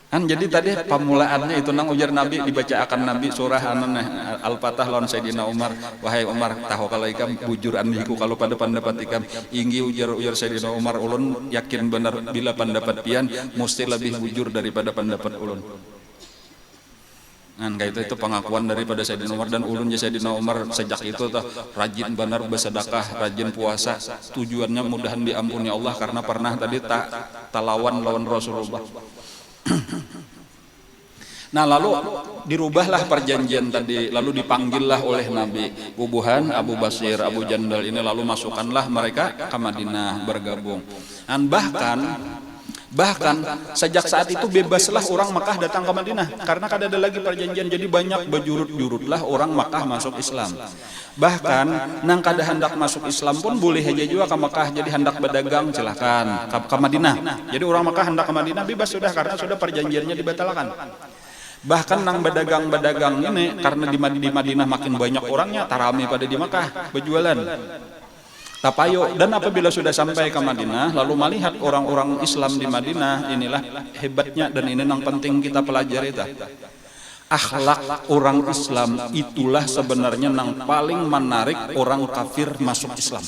Jadi tadi pemulaannya itu nang ujar Nabi dibacakan Nabi surah Al-Fatah lawan Sayyidina Umar, wahai Umar tahu kalau ikam bujur andiku kalau pada pendapat ikam inggi ujar Sayyidina Umar, ulun yakin benar bila pendapat pian mesti lebih bujur daripada pendapat ulun. Kayak itu pengakuan daripada Sayyidina Umar, dan ulun Sayyidina Umar sejak itu rajin benar bersedekah, rajin puasa, tujuannya mudahan diampuni Allah karena pernah tadi tak lawan Rasulullah. Nah lalu dirubahlah perjanjian tadi, lalu dipanggillah oleh Nabi Bubuhan, Abu Basir, Abu Jandal ini, lalu masukkanlah mereka ke Madinah bergabung. Dan bahkan sejak saat itu bebaslah orang Makkah datang ke Madinah karena kada ada lagi perjanjian, jadi banyak berjurut-jurutlah orang Makkah masuk Islam. Bahkan nang kada hendak masuk Islam pun boleh aja juga ke Makkah, jadi hendak berdagang silahkan ke Madinah. Jadi orang Makkah hendak ke Madinah bebas sudah karena sudah perjanjiannya dibatalkan. Bahkan nang berdagang ini karena di Madinah makin banyak orangnya, tarami pada di Makkah berjualan. Tapayo, dan apabila sudah sampai ke Madinah lalu melihat orang-orang Islam di Madinah, inilah hebatnya dan ini yang penting kita pelajari itu. Akhlak orang Islam itulah sebenarnya yang paling menarik orang kafir masuk Islam.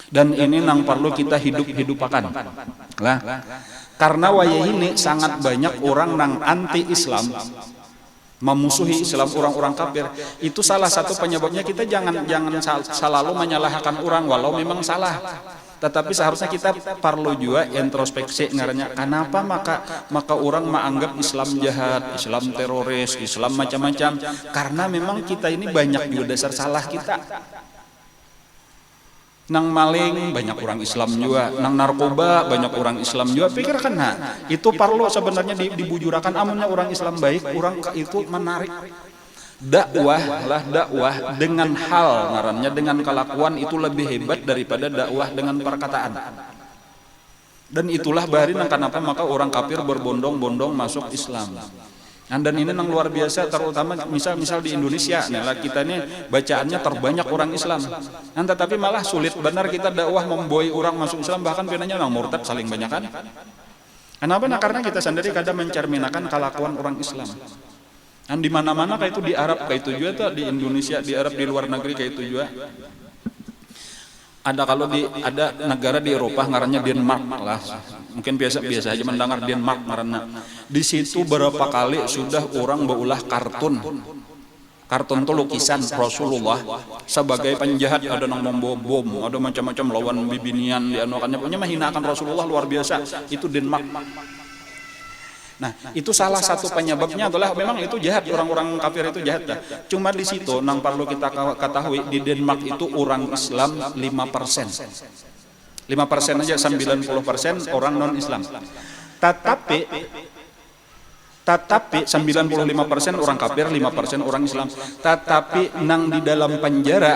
Dan ini yang perlu kita hidup-hidupakan. Lah, karena wayah ini sangat banyak orang yang anti-Islam, memusuhi Islam, orang-orang kafir. Itu salah satu penyebabnya kita jangan selalu menyalahkan orang walau memang salah. Tetapi seharusnya kita perlu juga introspeksi ngarannya kenapa maka orang menganggap Islam jahat, Islam teroris, Islam macam-macam, karena memang kita ini banyak juga dasar salah kita. Nang maling banyak orang Islam juga, nang narkoba banyak orang Islam juga. Pikirkan itu perlu sebenarnya dibujurakan. Amunnya orang Islam baik, orang itu menarik. Dakwah dengan hal ngarannya, dengan kelakuan itu lebih hebat daripada dakwah dengan perkataan. Dan itulah bahari nang kenapa maka orang kafir berbondong-bondong masuk Islam. Dan ini yang luar biasa, terutama misal di Indonesia, nah kita ini bacaannya terbanyak orang Islam. Tetapi malah sulit benar kita dakwah memboi orang masuk Islam, bahkan pinanya orang murtad saling banyakan. Kenapa? Karena kita sendiri kadang mencerminakan kelakuan orang Islam. Dan di mana-mana kayak itu di Arab kayak itu juga tuh, di Indonesia, di Arab, di luar negeri kayak itu juga. Ada ada negara di Eropa ngarannya Denmark lah. Mungkin biasa aja mendengar Denmark karena di situ berapa kali sudah orang berulah kartun kartun tuh lukisan Rasulullah sebagai penjahat, ada yang membawa bom, ada macam-macam lawan bibinian dianukannya, punya menghinakan Rasulullah luar biasa. Itu Denmark. Nah, itu salah satu penyebabnya adalah memang itu jahat, orang-orang kafir itu jahat dah. Cuma di situ nang perlu kita ketahui, di Denmark itu orang Islam 5%. 5% aja, 90% orang non Islam. Tetapi 95% orang kafir, 5% orang Islam. Tetapi nang di dalam penjara,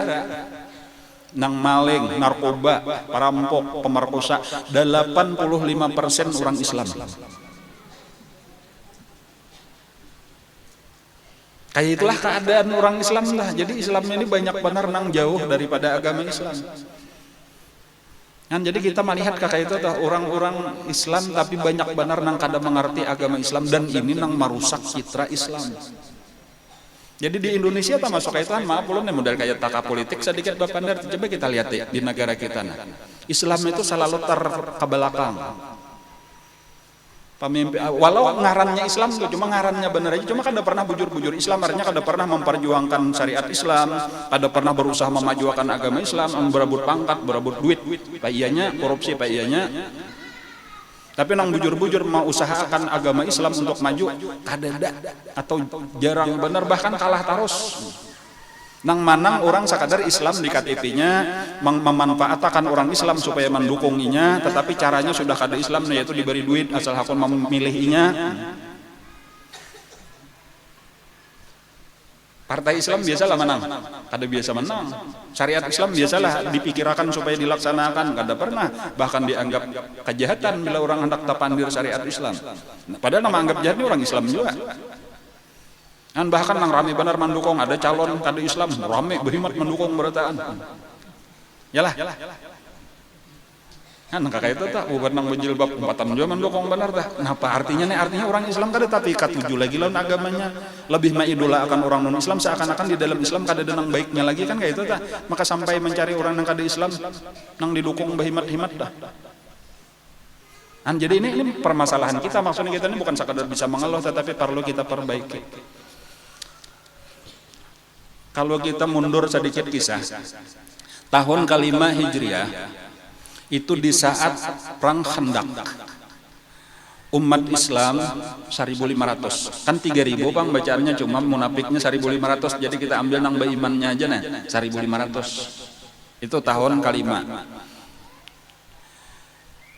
nang maling, narkoba, perampok, pemerkosa, 85% orang Islam. Kayak itulah keadaan orang Islam lah. Jadi Islam ini banyak benar nang jauh daripada agama Islam. Kan jadi kita melihat kakak itu orang-orang Islam tapi banyak benar nang kada mengerti agama Islam, dan ini nang merusak citra Islam. Jadi di Indonesia tak masuk kaitan, maaf ulun model kayak taka politik sedikit bapandar. Coba kita lihat ya, di negara kita nah. Islam itu selalu terkebelakang. Pemimpin, walau ngarannya Islam tuh, cuma ngarannya bener aja, cuma kada pernah bujur-bujur Islam, artinya kada pernah memperjuangkan syariat Islam, kada pernah berusaha memajukan agama Islam, berebut pangkat, berebut duit, pak iyanya korupsi, pak iyanya. Tapi nang bujur-bujur mau usahakan agama Islam untuk maju, kada ada atau jarang bener, bahkan kalah terus. Nang manang orang sekadar Islam di KTP-nya memanfaatkan orang Islam supaya mendukunginya, tetapi caranya sudah kada Islam, yaitu diberi duit asal hakun memilihinya. Partai Islam biasalah menang, kada biasa menang. Syariat Islam biasalah dipikirkan supaya dilaksanakan, kada pernah. Bahkan dianggap kejahatan bila orang hendak tapandir syariat Islam. Nah, padahal nama anggap jahat ini orang Islam juga. Dan bahkan nang rame benar mendukung, ada calon kada Islam rame berhimat mendukung berataan. Yalah. Kan kakak itu tak bukan nang berjilbab umpatan juga mendukung benar tak. Kenapa artinya nih? Artinya orang Islam kada, tapi katuju lagi lawan agamanya lebih mengidolakan orang non Islam, seakan-akan di dalam Islam kada ada nang baiknya lagi, kan kayak itu tak. Maka sampai mencari orang nang kada Islam nang didukung berhimat-himat dah. Jadi ini permasalahan kita, maksudnya kita ini bukan sekadar bisa mengeluh, tetapi perlu kita perbaiki. Kalau kita mundur sedikit kisah, tahun ke-5 Hijriah itu di saat perang Khandaq, umat Islam 1.500, kan 3.000 bang bacaannya, cuma munafiknya 1.500, jadi kita ambil nang beimannya aja nah, 1.500. Itu tahun ke-5.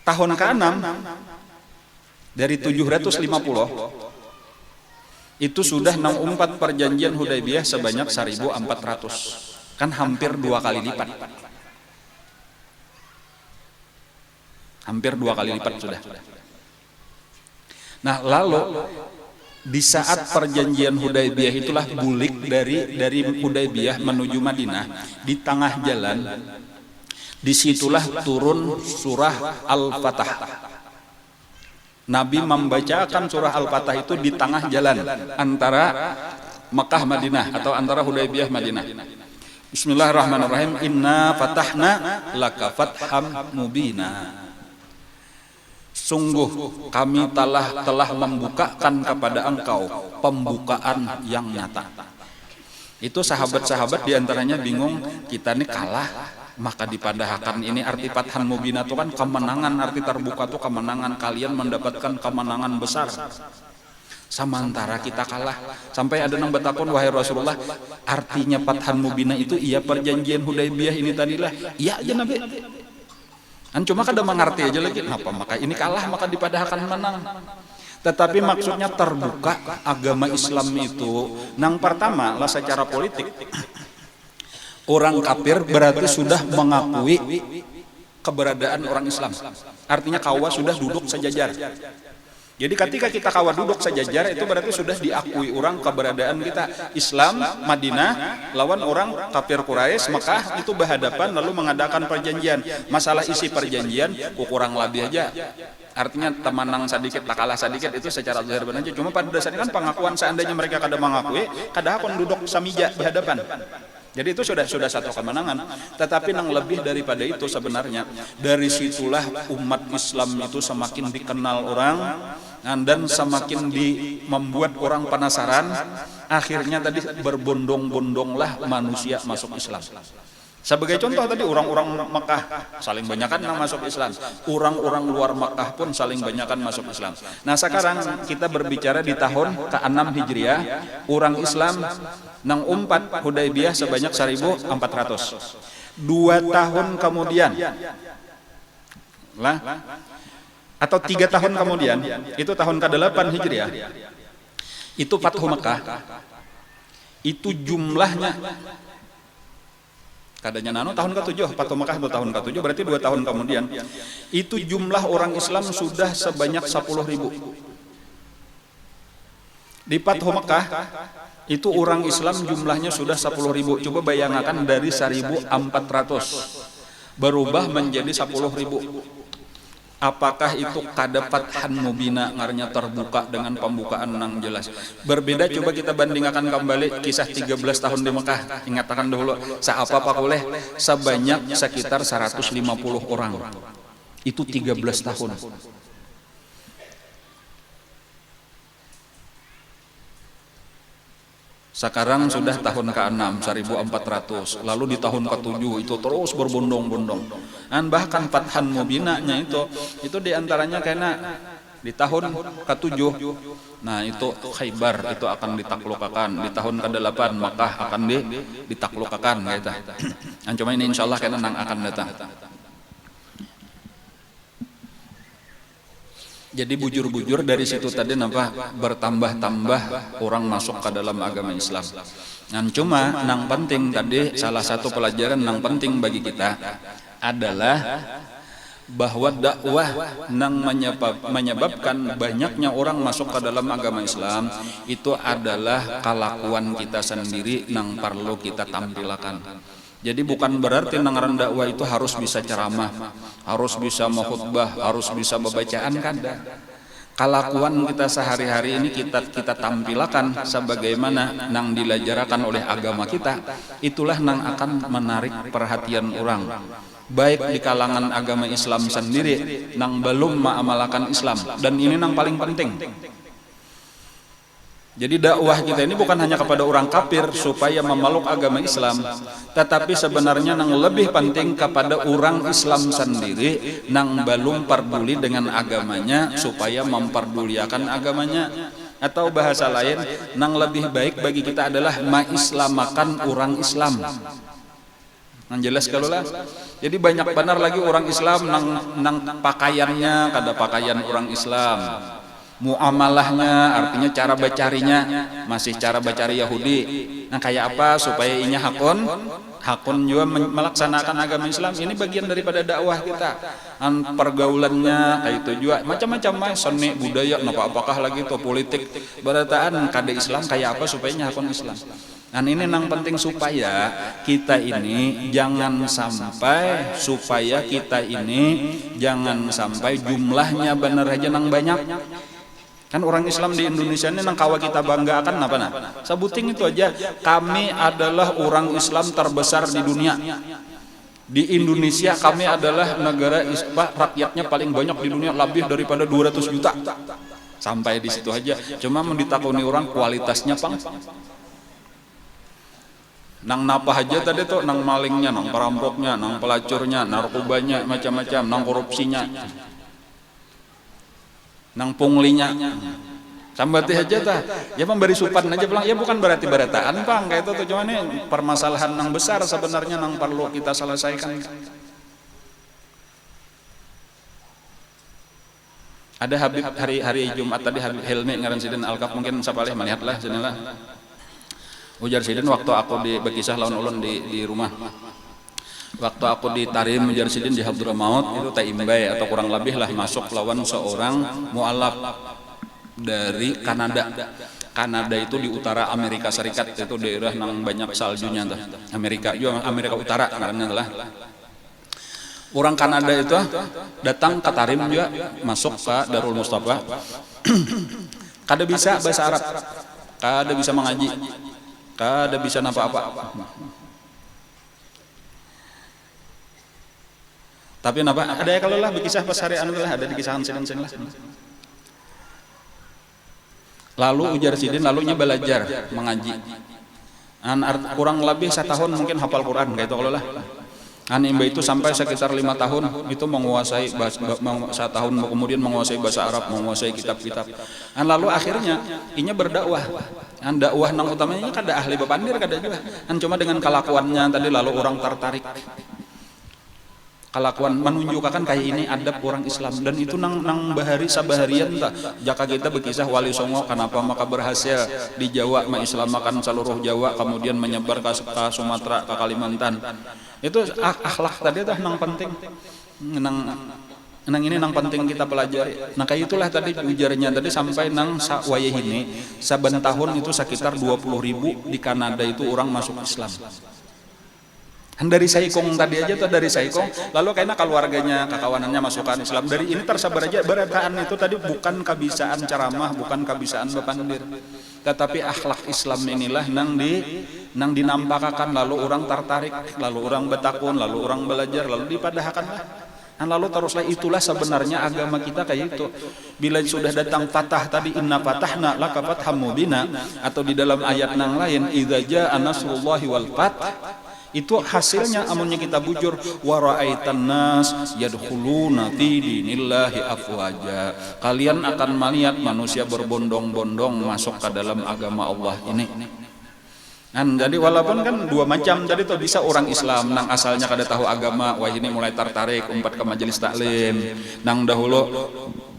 Tahun ke-6 dari 750 itu sudah nang umpat perjanjian Hudaybiyah sebanyak 1.400, kan hampir 2 kali lipat. Hampir 2 kali lipat sudah. Nah, lalu di saat perjanjian Hudaybiyah itulah bulik dari Hudaybiyah menuju Madinah, di tengah jalan disitulah turun surah Al-Fatah. Nabi membacakan surah Al-Fatah itu di tengah jalan antara Mekah Madinah atau antara Hudaybiyah Madinah. Bismillahirrahmanirrahim. Inna fatahna laka fatham mubina. Sungguh kami telah membukakan kepada engkau pembukaan yang nyata. Itu sahabat-sahabat diantaranya bingung, kita ini kalah, maka dipadahkan ini arti fathan mubina itu kan kemenangan, arti terbuka itu kemenangan, kalian mendapatkan kemenangan besar. Sementara kita kalah. Sampai ada nang betakun, wahai Rasulullah, artinya fathan mubina itu iya perjanjian Hudaybiyah ini tadilah. Iya aja Nabi. Kan cuma kada mengerti aja lagi. Kenapa? Maka ini kalah, maka dipadahkan menang. Tetapi maksudnya terbuka agama Islam itu. Nang pertama lah secara politik. Orang kafir berarti sudah mengakui keberadaan orang Islam. Artinya kawa sudah duduk sejajar. Jadi ketika kita kawa duduk sejajar, itu berarti sudah diakui orang keberadaan kita. Islam Madinah lawan orang kafir Quraisy Mekah itu berhadapan lalu mengadakan perjanjian. Masalah isi perjanjian kurang lebih aja. Artinya temanang sedikit, tak kalah sedikit, itu secara zahir benar aja. Cuma pada dasarnya kan pengakuan, seandainya mereka kada mengakui, kada akan duduk samija berhadapan. Jadi itu sudah satu kemenangan. Tetapi yang lebih daripada itu sebenarnya, dari situlah umat Islam itu semakin dikenal orang dan semakin membuat orang penasaran. Akhirnya tadi berbondong-bondonglah manusia masuk Islam. Sebagai contoh tadi orang-orang Mekah saling banyakan yang masuk Islam, orang-orang luar Mekah pun saling banyakan masuk Islam. Nah sekarang kita berbicara di tahun ke-6 Hijriah, orang Islam nang umpat Hudaybiyah sebanyak 1.400. 2 tahun kemudian lah, atau 3 tahun kemudian, itu tahun ke-8 Hijriah, itu Fathu Mekah, itu jumlahnya kadanya nano tahun ke-7, Fathu Mekah itu tahun ke-7, berarti 2 tahun kemudian itu jumlah orang Islam sudah sebanyak 10.000. Di Fathu Mekah itu orang Islam jumlahnya sudah 10.000. Coba bayangkan dari 1.400 berubah menjadi 10.000. Apakah itu kada fathan mubina, ngarnya terbuka dengan pembukaan yang jelas. Berbeda, coba kita bandingkan kembali kisah 13 tahun di Mekah. Ingatkan dulu, seapa pak oleh sebanyak sekitar 150 orang. Itu 13 tahun. Sekarang sudah tahun ke-6, 1.400. Lalu di tahun ke-7 itu terus berbondong-bondong. Dan bahkan fathan mubinanya itu diantaranya karena di tahun ke-7, nah itu Khaybar itu akan ditaklukkan. Di tahun ke-8 Makkah akan ditaklukkan gitu. Dan cuma ini insya Allah karena akan datang. Jadi bujur-bujur dari situ tadi nampak bertambah-tambah orang masuk ke dalam agama Islam. Dan cuma nang penting tadi, salah satu pelajaran nang penting bagi kita adalah bahwa dakwah nang menyebabkan banyaknya orang masuk ke dalam agama Islam itu adalah kelakuan kita sendiri nang perlu kita tampilkan. Jadi bukan berarti nangaran dakwah itu harus bisa ceramah, harus bisa khutbah, harus bisa bacaan kada. Kelakuan kita sehari-hari ini kita tampilkan sebagaimana nang dilajarakan oleh agama kita, itulah nang akan menarik perhatian orang. Baik di kalangan agama Islam sendiri nang belum mengamalkan Islam, dan ini nang paling penting. Jadi dakwah kita ini bukan hanya kepada orang kafir supaya memeluk agama Islam, tetapi sebenarnya yang lebih penting kepada orang Islam sendiri nang belum peduli dengan agamanya supaya memperduliakan agamanya. Atau bahasa lain, nang lebih baik bagi kita adalah mengislamakan orang Islam. Nang jelas kalau lah. Jadi banyak benar lagi orang Islam nang pakaiannya kada pakaian orang Islam. Muamalahnya artinya cara bacarinya masih cara bacari Yahudi. Nah kayak apa supaya inya hakun juga melaksanakan agama Islam, ini bagian daripada dakwah kita. Pergaulannya kayak itu juga macam-macam seni budaya apakah lagi itu politik berataan kada Islam kayak apa supaya inya hakun Islam. Dan ini yang penting supaya kita ini jangan sampai jumlahnya benar aja nang banyak. Kan orang Islam di Indonesia ini nang kawa kita banggakan apa nah? Sebuting itu aja, kami adalah orang Islam terbesar di dunia. Di Indonesia kami adalah negara rakyatnya paling banyak di dunia, lebih daripada 200 juta. Sampai di situ aja. Cuma mau ditakuni orang kualitasnya pang. Nang napa aja tadi tuh, nang malingnya, nang perampoknya, nang pelacurnya, narkobanya, macam-macam, nang korupsinya, nang punglinya, sambati aja ta, ya memberi supan aja bilang, ya bukan berarti berataan pang kayak itu tuh, cuma ini permasalahan nang besar sebenarnya nang perlu kita selesaikan. Ada Habib hari Jumat tadi, Habib Hilmi ngaran Sidin Alkaf, mungkin sapalih melihatlah sinilah. Ujar Sidin waktu aku berkisah lawan ulun di rumah. Waktu aku di Tarim ujar Sidin di Hadramaut itu Taimbai atau kurang lebih lah masuk lawan seorang mualaf dari Kanada. Kanada itu di utara Amerika Serikat, itu daerah yang banyak saljunya tuh. Amerika Utara karena lah. Orang Kanada itu datang ke Tarim juga, masuk ke Darul Mustafa. Kada bisa bahasa Arab, kada bisa mengaji, kada bisa apa-apa. Tapi napa ada ya kalau lah berkisah pas hari anu lah ada di kisahan sidin lah. Lalu ujar sidin lalunya belajar mengaji. Kurang lebih 1 tahun mungkin hafal Quran kayak itu kalau lah. Imba itu sampai sekitar 5 tahun itu menguasai 1 tahun kemudian menguasai bahasa Arab, menguasai kitab-kitab. Lalu akhirnya inya berdakwah. Dakwah nang utamanya kada ahli bepandir kada juga. Cuma dengan kelakuannya tadi lalu orang tertarik. Kelakuan menunjukkan kayak ini adab orang Islam dan itu nang bahari sabaharian tak jaka kita berkisah Wali Songo kenapa maka berhasil di Jawa mengislamkan seluruh Jawa kemudian menyebar ke Sumatera ke Kalimantan itu akhlak tadi tuh nang penting nang ini nang penting kita pelajari. Nah kayak itulah tadi ujarnya tadi sampai nang wayah ini saben tahun itu sekitar 20.000 di Kanada itu orang masuk Islam. Dari Saikong tadi aja tuh dari Saikong lalu kayaknya keluarganya kakawanannya masukkan Islam dari ini tersabar aja berataan itu tadi bukan kebisaan ceramah bukan kebisaan bepandir tetapi akhlak Islam inilah nang dinampakkan lalu orang tertarik lalu orang betakun lalu orang belajar lalu dipadahkan lah. Lalu teruslah itulah sebenarnya agama kita kayak itu. Bila sudah datang fatah tadi inna fatahna laka fatham mubina atau di dalam ayat nang lain idza jaa nasrullahi wal fath itu hasilnya amunnya kita bujur wa ra'aitan nas yadkhuluna fi dinillahi afwaja. Kalian akan melihat manusia berbondong-bondong masuk ke dalam agama Allah ini. Jadi walaupun kan dua macam tadi tuh bisa orang Islam nang asalnya kada tahu agama wah ini mulai tertarik umpat ke majelis taklim nang dahulu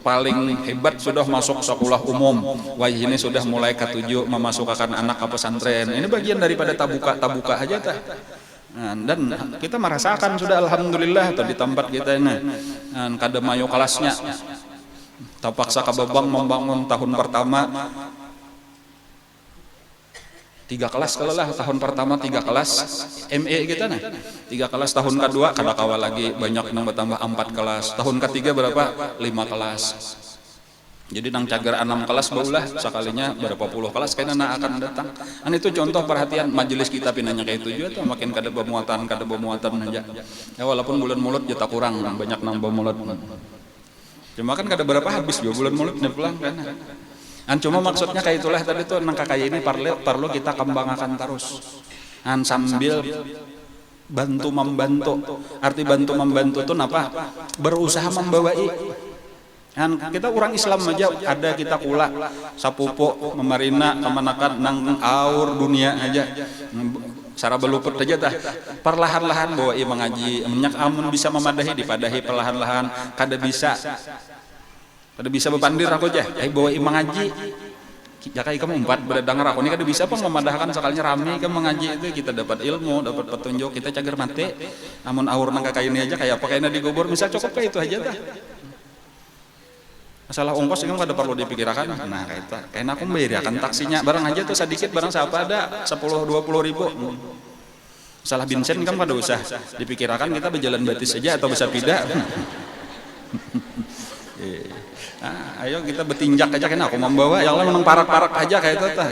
paling hebat sudah masuk sekolah umum wah ini sudah mulai ketujuh memasukkan anak ke pesantren. Ini bagian daripada tabuka aja tah. Dan kita merasakan sudah alhamdulillah atau di tempat kita ini kada mayo kelasnya terpaksa kababang membangun tahun pertama 3 kelas kalau lah tahun pertama 3 kelas ME kita 3 kelas tahun kedua kada kawal lagi banyak nang bertambah 4 kelas tahun ketiga berapa 5 kelas jadi nang cagar 6 kelas baulah sekalinya berapa puluh kelas kayaknya akan datang. Itu contoh perhatian majelis kita pinanya kayak itu juga tuh makin kada bemuatan aja ya walaupun bulan mulut jatah kurang banyak nambah mulut cuma kan kada berapa habis juga bulan mulut pulang kan cuma maksudnya kayak itulah tadi tuh nang kakak ini perlu kita kembangkan terus sambil membantu arti bantu membantu tuh apa berusaha membawai kita orang Islam aja ada kita kula sapupo memarina kemanakan nang aur dunia aja cara beluput aja tah perlahan-lahan bawa mengaji menyak amun bisa memadahi dipadahi perlahan-lahan kada bisa bepandir aku aja bawa mengaji jaka kamu 4 berdengar aku ini kada bisa pun memadahkan sekalinya rame kan mengaji itu kita dapat ilmu dapat petunjuk kita cager mate amun aur nang kayak ini aja kayak apa kayaknya digubur bisa cukup kayak itu aja tah. Masalah ongkos itu kada perlu dipikirkan. Nah itu kayaknya aku membayarkan taksinya barang aja tuh sedikit barang siapa ada 10-20 ribu salah bensin kan kada usah dipikirkan kita berjalan batis saja atau bisa pindah. Ayo kita bertinjak aja kan aku membawa yang lain menang parak-parak aja kayak itu tah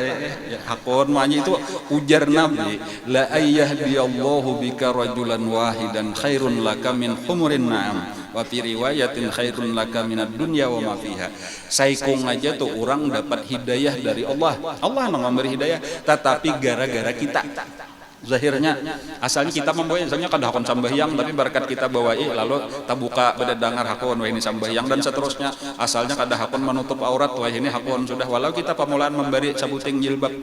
hakun manyi itu ujar Nabi la ayyahdiyallahu bika rajulan wahidan khairun laka min humurin na'am wa fi riwayatin khairun laka minad dunya wa ma fiha. Saikung aja tuh orang dapat hidayah dari Allah yang memberi hidayah tetapi gara-gara kita zahirnya asalnya kita membawa misalnya kada hakon sambahyang tapi berkat kita bawai lalu tabuka bededangar hakon wah ini sambahyang dan seterusnya asalnya kada hakon menutup aurat wah ini hakon sudah walau kita pemulaan memberi sabuting jilbab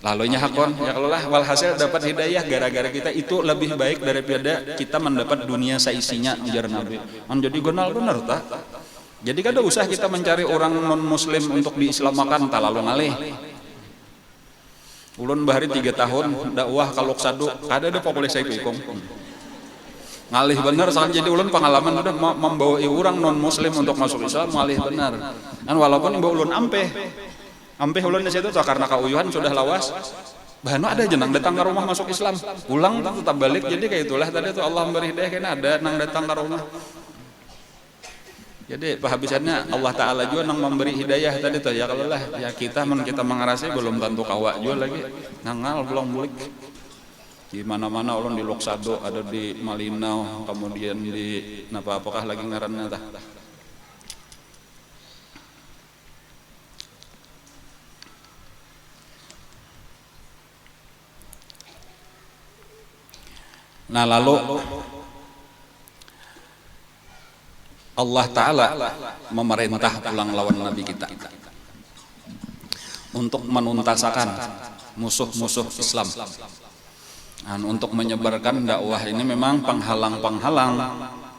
lalunya hakon ya kalau lah walhasil dapat hidayah gara-gara kita itu lebih baik daripada kita mendapat dunia seisinya ujar Nabi jadi gonal bener tak jadi kada usah kita mencari orang non muslim untuk diislamakan tak lalu ngalih ulun bahari 3 tahun dakwah kalok sadu kada ada populer saya ikung ngalih bener soalnya jadi ulun pengalaman udah membawa orang non muslim untuk masuk Islam ngalih bener walaupun imba ulun ampe ulun di situ karena kauyuhan sudah lawas bahkan ada jenang datang ke rumah masuk Islam pulang tetap balik jadi kayak itulah tadi tuh Allah memberi hidayah kayaknya ada nang datang ke rumah. Jadi habisannya Allah Ta'ala juga nang memberi hidayah tadi tuh ya kalau lah ya kita mengarasi belum tentu kawa juga lagi nangal belum bulik Di mana-mana ulun di Loksado, ada di Malinau, kemudian di apakah lagi ngaranna tah. Nah lalu Allah Ta'ala memerintah pulang lawan Nabi kita untuk menuntasakan musuh-musuh Islam. Dan untuk menyebarkan dakwah ini memang penghalang-penghalang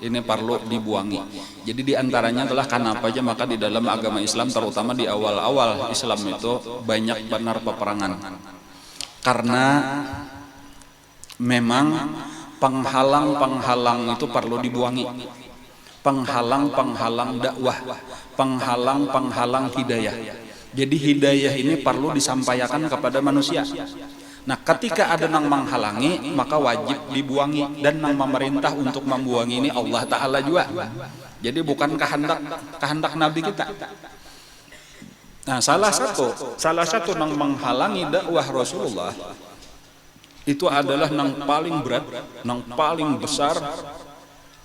ini perlu dibuangi. Jadi diantaranya adalah kenapa aja maka di dalam agama Islam terutama di awal-awal Islam itu banyak benar peperangan. Karena memang penghalang-penghalang itu perlu dibuangi. Penghalang-penghalang dakwah, penghalang-penghalang hidayah. Jadi hidayah ini perlu disampaikan kepada manusia. Nah, ketika ada yang menghalangi, maka wajib dibuangi, dan yang memerintah untuk membuangi ini Allah Ta'ala juga. Jadi bukan kehendak Nabi kita. Nah, salah satu yang menghalangi dakwah Rasulullah itu adalah yang paling berat, yang paling besar,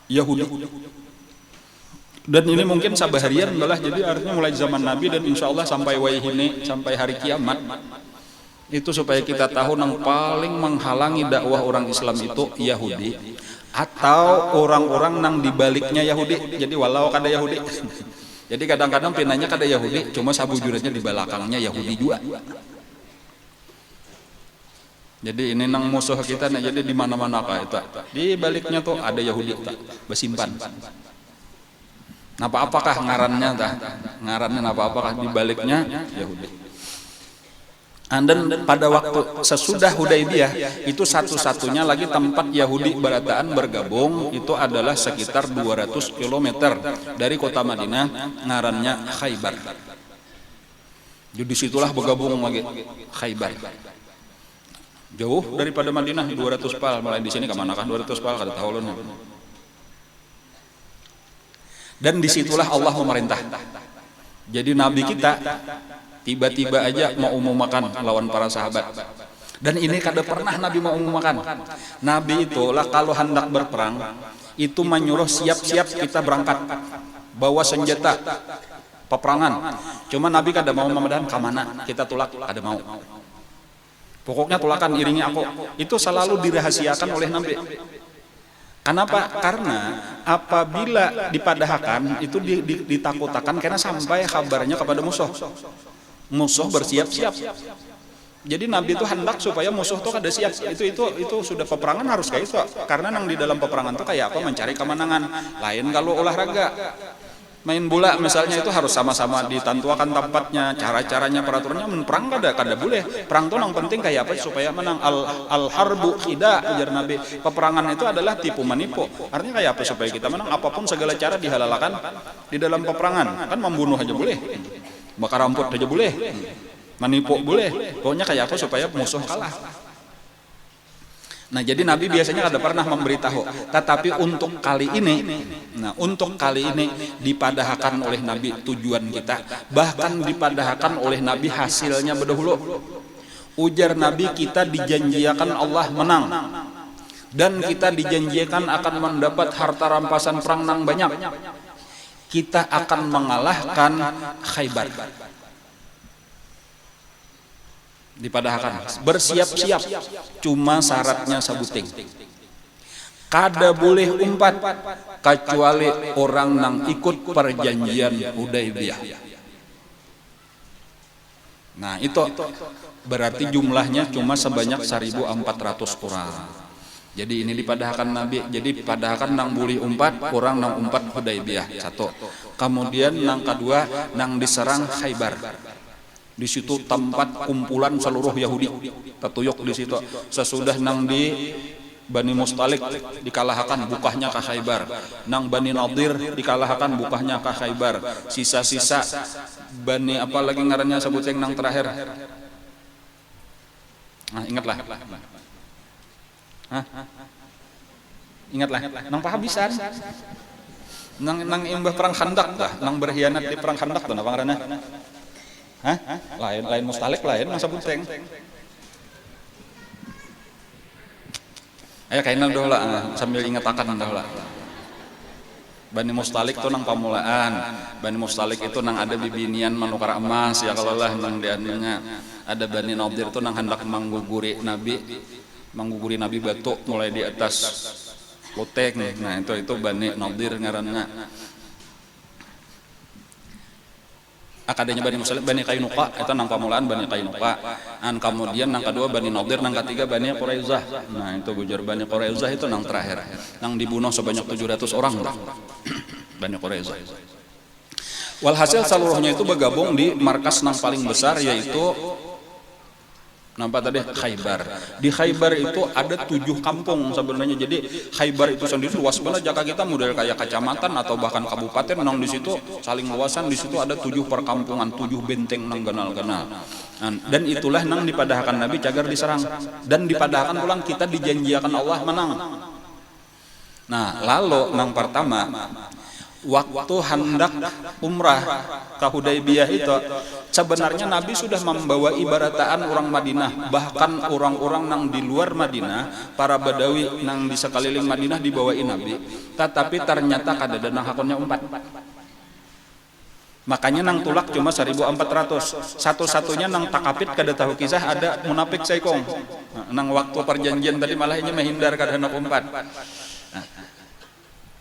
Yahudi. Dan ini mungkin sabaharian adalah, jadi artinya mulai zaman Nabi dan insya Allah sampai wayhini, sampai hari kiamat, itu supaya kita tahu yang paling menghalangi dakwah orang Islam itu Yahudi atau orang-orang yang dibaliknya Yahudi. Jadi walau kada Yahudi, jadi kadang-kadang pinanya kada Yahudi, cuma sabujurnya di belakangnya Yahudi juga. Jadi ini nang musuh kita, nah jadi di mana-mana kah itu di baliknya tuh ada Yahudi bersimpan. Apakah ngarannya apakah di baliknya Yahudi. Dan pada waktu sesudah Hudaybiyah itu satu-satunya lagi tempat Yahudi berataan bergabung itu adalah sekitar 200 km dari kota Madinah, ngarannya Khaybar. Jadi situlah bergabung lagi Khaybar. Jauh daripada Madinah 200 pal, mulai di sini kemana kah 200 pal kada tahu ulun. Dan disitulah Allah memerintah. Jadi Nabi kita tiba-tiba aja mau makan lawan para sahabat. Dan ini kada pernah Nabi mau makan. Nabi itu lah kalau hendak berperang itu menyuruh siap-siap kita berangkat, bawa senjata peperangan. Cuma Nabi kada mau memedan kamana kita tulak, kada mau. Pokoknya tulakan iringi aku. Itu selalu dirahasiakan oleh Nabi. Kenapa? Karena apabila dipadahkan itu ditakutakan karena sampai kabarnya kepada musuh. Musuh bersiap-siap. Jadi Nabi itu hendak supaya musuh itu kada siap. Itu sudah peperangan harus kayak itu. Karena nang di dalam peperangan itu kayak apa mencari kemenangan. Lain kalau olahraga. Main bola misalnya itu harus sama-sama ditentukan tempatnya, cara-caranya, peraturannya. Perang kada boleh. Perang itu yang penting kayak apa supaya menang. Al harbu khida, ujar Nabi. Peperangan itu adalah tipu menipu. Artinya kayak apa supaya kita menang? Apapun segala cara dihalalkan di dalam peperangan. Kan membunuh aja boleh, bakar rumput aja boleh, menipu boleh. Pokoknya kayak apa supaya musuh kalah. Nah jadi Nabi biasanya kada pernah memberitahu, tetapi untuk kali ini, dipadahkan oleh Nabi tujuan kita, bahkan dipadahkan oleh Nabi hasilnya berdahulu. Ujar Nabi, kita dijanjikan Allah menang, dan kita dijanjikan akan mendapat harta rampasan perang nang banyak. Kita akan mengalahkan Khaybar. Dipadahkan, bersiap-siap, cuma syaratnya sabuting. Kada boleh umpat kecuali orang nang ikut perjanjian Hudaybiyah. Nah itu berarti jumlahnya cuma sebanyak 1.400 orang. Jadi ini dipadahkan Nabi. Jadi dipadahkan nang boleh umpat, orang nang umpat Hudaybiyah satu. Kemudian nang kedua nang diserang Khaybar. Di situ tempat kumpulan seluruh Yahudi tertuyuk di situ. Sesudah nang di Bani Mustalik dikalahkan, bukahnya ke Khaybar. Nang Bani Nadir dikalahkan, bukahnya ke Khaybar. Sisa-sisa Bani apa lagi ngarannya sebutnya nang terakhir. Nah ingatlah. Ingatlah. Nang pahabisan. Nang imbah perang Khandak dah, nang berkhianat di perang Khandak tuh apa ngarannya? Lain Mustalik lain masa buteng. Kayaknya dah lah sambil ingatakan dah lah. Bani Mustalik tuh nang pamulaan, Bani Mustalik itu nang ada bibinian manukar emas ya kalau lah nang diannya. Ada Bani Nadir tuh nang hendak mengguguri Nabi batu mulai di atas luteng. Nah itu Bani Nadir ngaranna. Akadanya Bani Mustalik, Bani Qainuqa itu nang pamulaan Bani Qainuqa. Kemudian nang kedua Bani Nadir, nang ketiga Bani Quraizah. Nah itu bujur Bani Quraizah itu nang terakhir, nang dibunuh sebanyak 700 orang Bani Quraizah. Walhasil seluruhnya itu bergabung di markas nang paling besar, yaitu nampak tadi Khaybar. Di Khaybar itu ada 7 kampung sebenarnya. Jadi Khaybar itu sendiri luas banget. Jaka kita model kayak kecamatan atau bahkan kabupaten, nang di situ saling luasan. Di situ ada 7 perkampungan, 7 benteng nang ganal-ganal. Dan itulah nang dipadahkan Nabi cagar diserang. Dan dipadahkan ulang kita dijanjikan Allah menang. Nah lalu nang pertama waktu hendak umrah ke Hudaybiyah itu sebenarnya Nabi sudah membawa ibarataan orang Madinah, bahkan orang-orang nang di luar Madinah, para Badawi nang di sekeliling Madinah dibawain Nabi, tetapi ternyata kadada nang hakonnya 4. Makanya nang tulak cuma 1.400. Satu-satunya nang takapit kada tahu kisah ada munafik saikong. Nang waktu perjanjian tadi malah ini menghindar kada nak 4.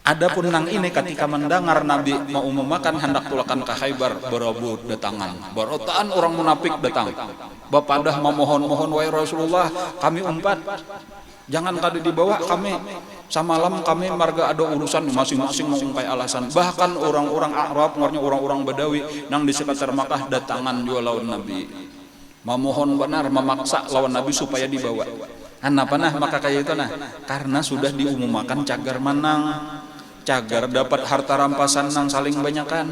Adapun nang ini ketika mendengar Nabi mau memakan hendak tulakan ke Khaybar, berebut datangan, berotaan orang munafik datang. Bapadah memohon-mohon, wahai Rasulullah, kami 4, jangan kada dibawa kami. Samalam kami marga ada urusan, masing-masing mengumpai alasan. Bahkan orang-orang Arab, orang-orang Badawi nang di sekitar Makkah datangan juga lawan Nabi. Memohon benar, memaksa lawan Nabi supaya dibawa. Kenapa maka kayak itu karena sudah diumumkan cagar menang. Cagar dapat harta rampasan nang saling banyakan.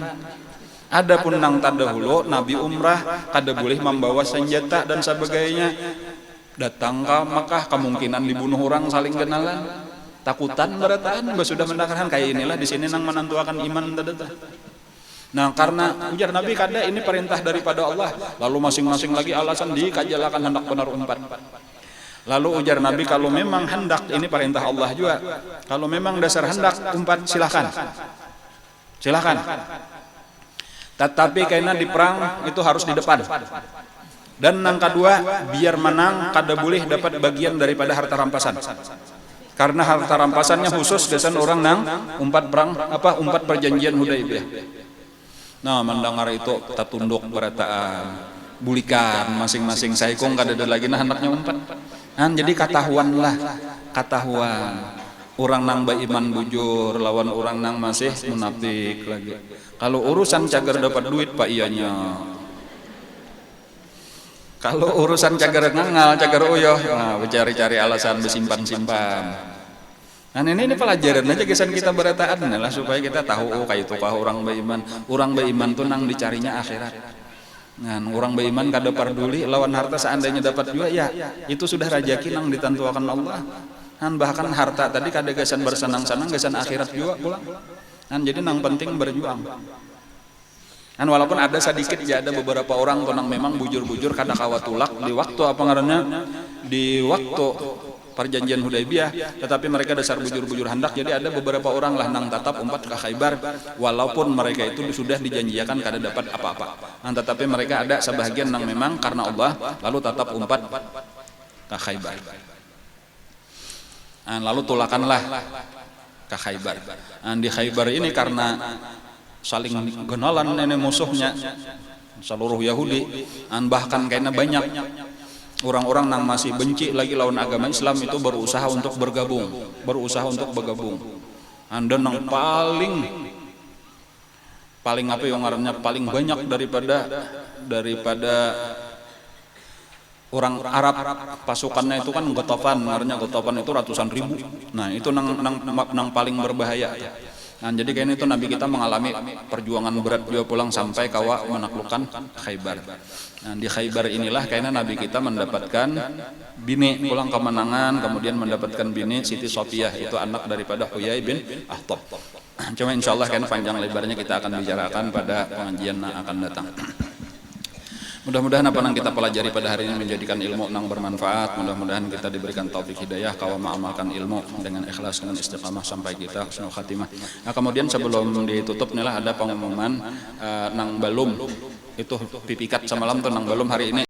Adapun nang terdahulu Nabi umrah kada boleh membawa senjata dan sebagainya. Datang ke Makkah kemungkinan dibunuh orang saling kenalan. Takutan berataan sudah mendengarkan kayak inilah di sini nang menentukan iman tadata. Nah karena ujar Nabi kada ini perintah daripada Allah, lalu masing-masing lagi alasan dikajalakan hendak benar 4. Lalu ujar Nabi, kalau memang hendak, ini perintah Allah juga, kalau memang dasar hendak 4 silakan. Tetapi karena di perang itu harus di depan. Dan nang kedua, biar menang kada boleh dapat bagian daripada harta rampasan. Karena harta rampasannya khusus desan orang nang 4 perang 4 perjanjian Hudaybiyah. Nah mendengar itu tatunduk berataan, bulikan masing-masing saikong kada ada lagi nah anaknya 4. Jadi ketahuan orang nang beriman bujur lawan orang nang masih munafik lagi. Kalau urusan cagar dapat duit pak ianya, kalau urusan cagar ngangal, cagar uyoh, nah cari-cari alasan bersimpan-simpan. Nah ini pelajaran aja kesan kita berataan lah supaya kita tahu kayak itu kah orang beriman tuh nang dicarinya akhirat. Nah, orang beriman kada peduli lawan harta seandainya dapat juga ya itu sudah rajaki nang ditentukan Allah. Bahkan harta tadi kada gasan bersenang-senang gasan akhirat juga pulang. Jadi nang penting berjuang. Walaupun ada sedikit ya ada beberapa orang tuh nang memang bujur-bujur kada kawatulak di waktu apa ngarannya di waktu perjanjian Hudaybiyah, tetapi mereka dasar bujur-bujur hendak. Jadi ada beberapa orang lah nang tetap 4 ke Khaybar, walaupun mereka itu sudah dijanjikan kada dapat apa-apa. Tetapi mereka ada sebahagian nang memang karena Allah lalu tetap 4 ke Khaybar. Lalu tulakanlah ke Khaybar. Di Khaybar ini karena saling genalan ini musuhnya seluruh Yahudi, bahkan kayaknya banyak orang-orang yang masih benci lagi lawan agama Islam itu berusaha untuk bergabung. Dan yang paling apa yang ngarannya paling banyak daripada orang Arab pasukannya itu kan Ghatafan, ngarannya Ghatafan itu ratusan ribu. Nah itu nang paling berbahaya. Jadi kayaknya itu Nabi kita mengalami perjuangan berat juga pulang sampai kawa menaklukkan Khaybar. Di Khaybar inilah kayaknya Nabi kita mendapatkan bini pulang kemenangan, kemudian mendapatkan bini Siti Sofiyah, itu anak daripada Huyai bin Akhtab. Cuma insya Allah kayaknya panjang lebarnya kita akan bicarakan pada pengajian yang akan datang. Mudah-mudahan apa yang kita pelajari pada hari ini menjadikan ilmu yang bermanfaat. Mudah-mudahan kita diberikan taufik hidayah kalau mengamalkan ilmu dengan ikhlas, dengan istiqamah sampai kita husnul khatimah. Nah, kemudian sebelum ditutup nih lah ada pengumuman nang belum itu pipikat semalam tuh nang belum hari ini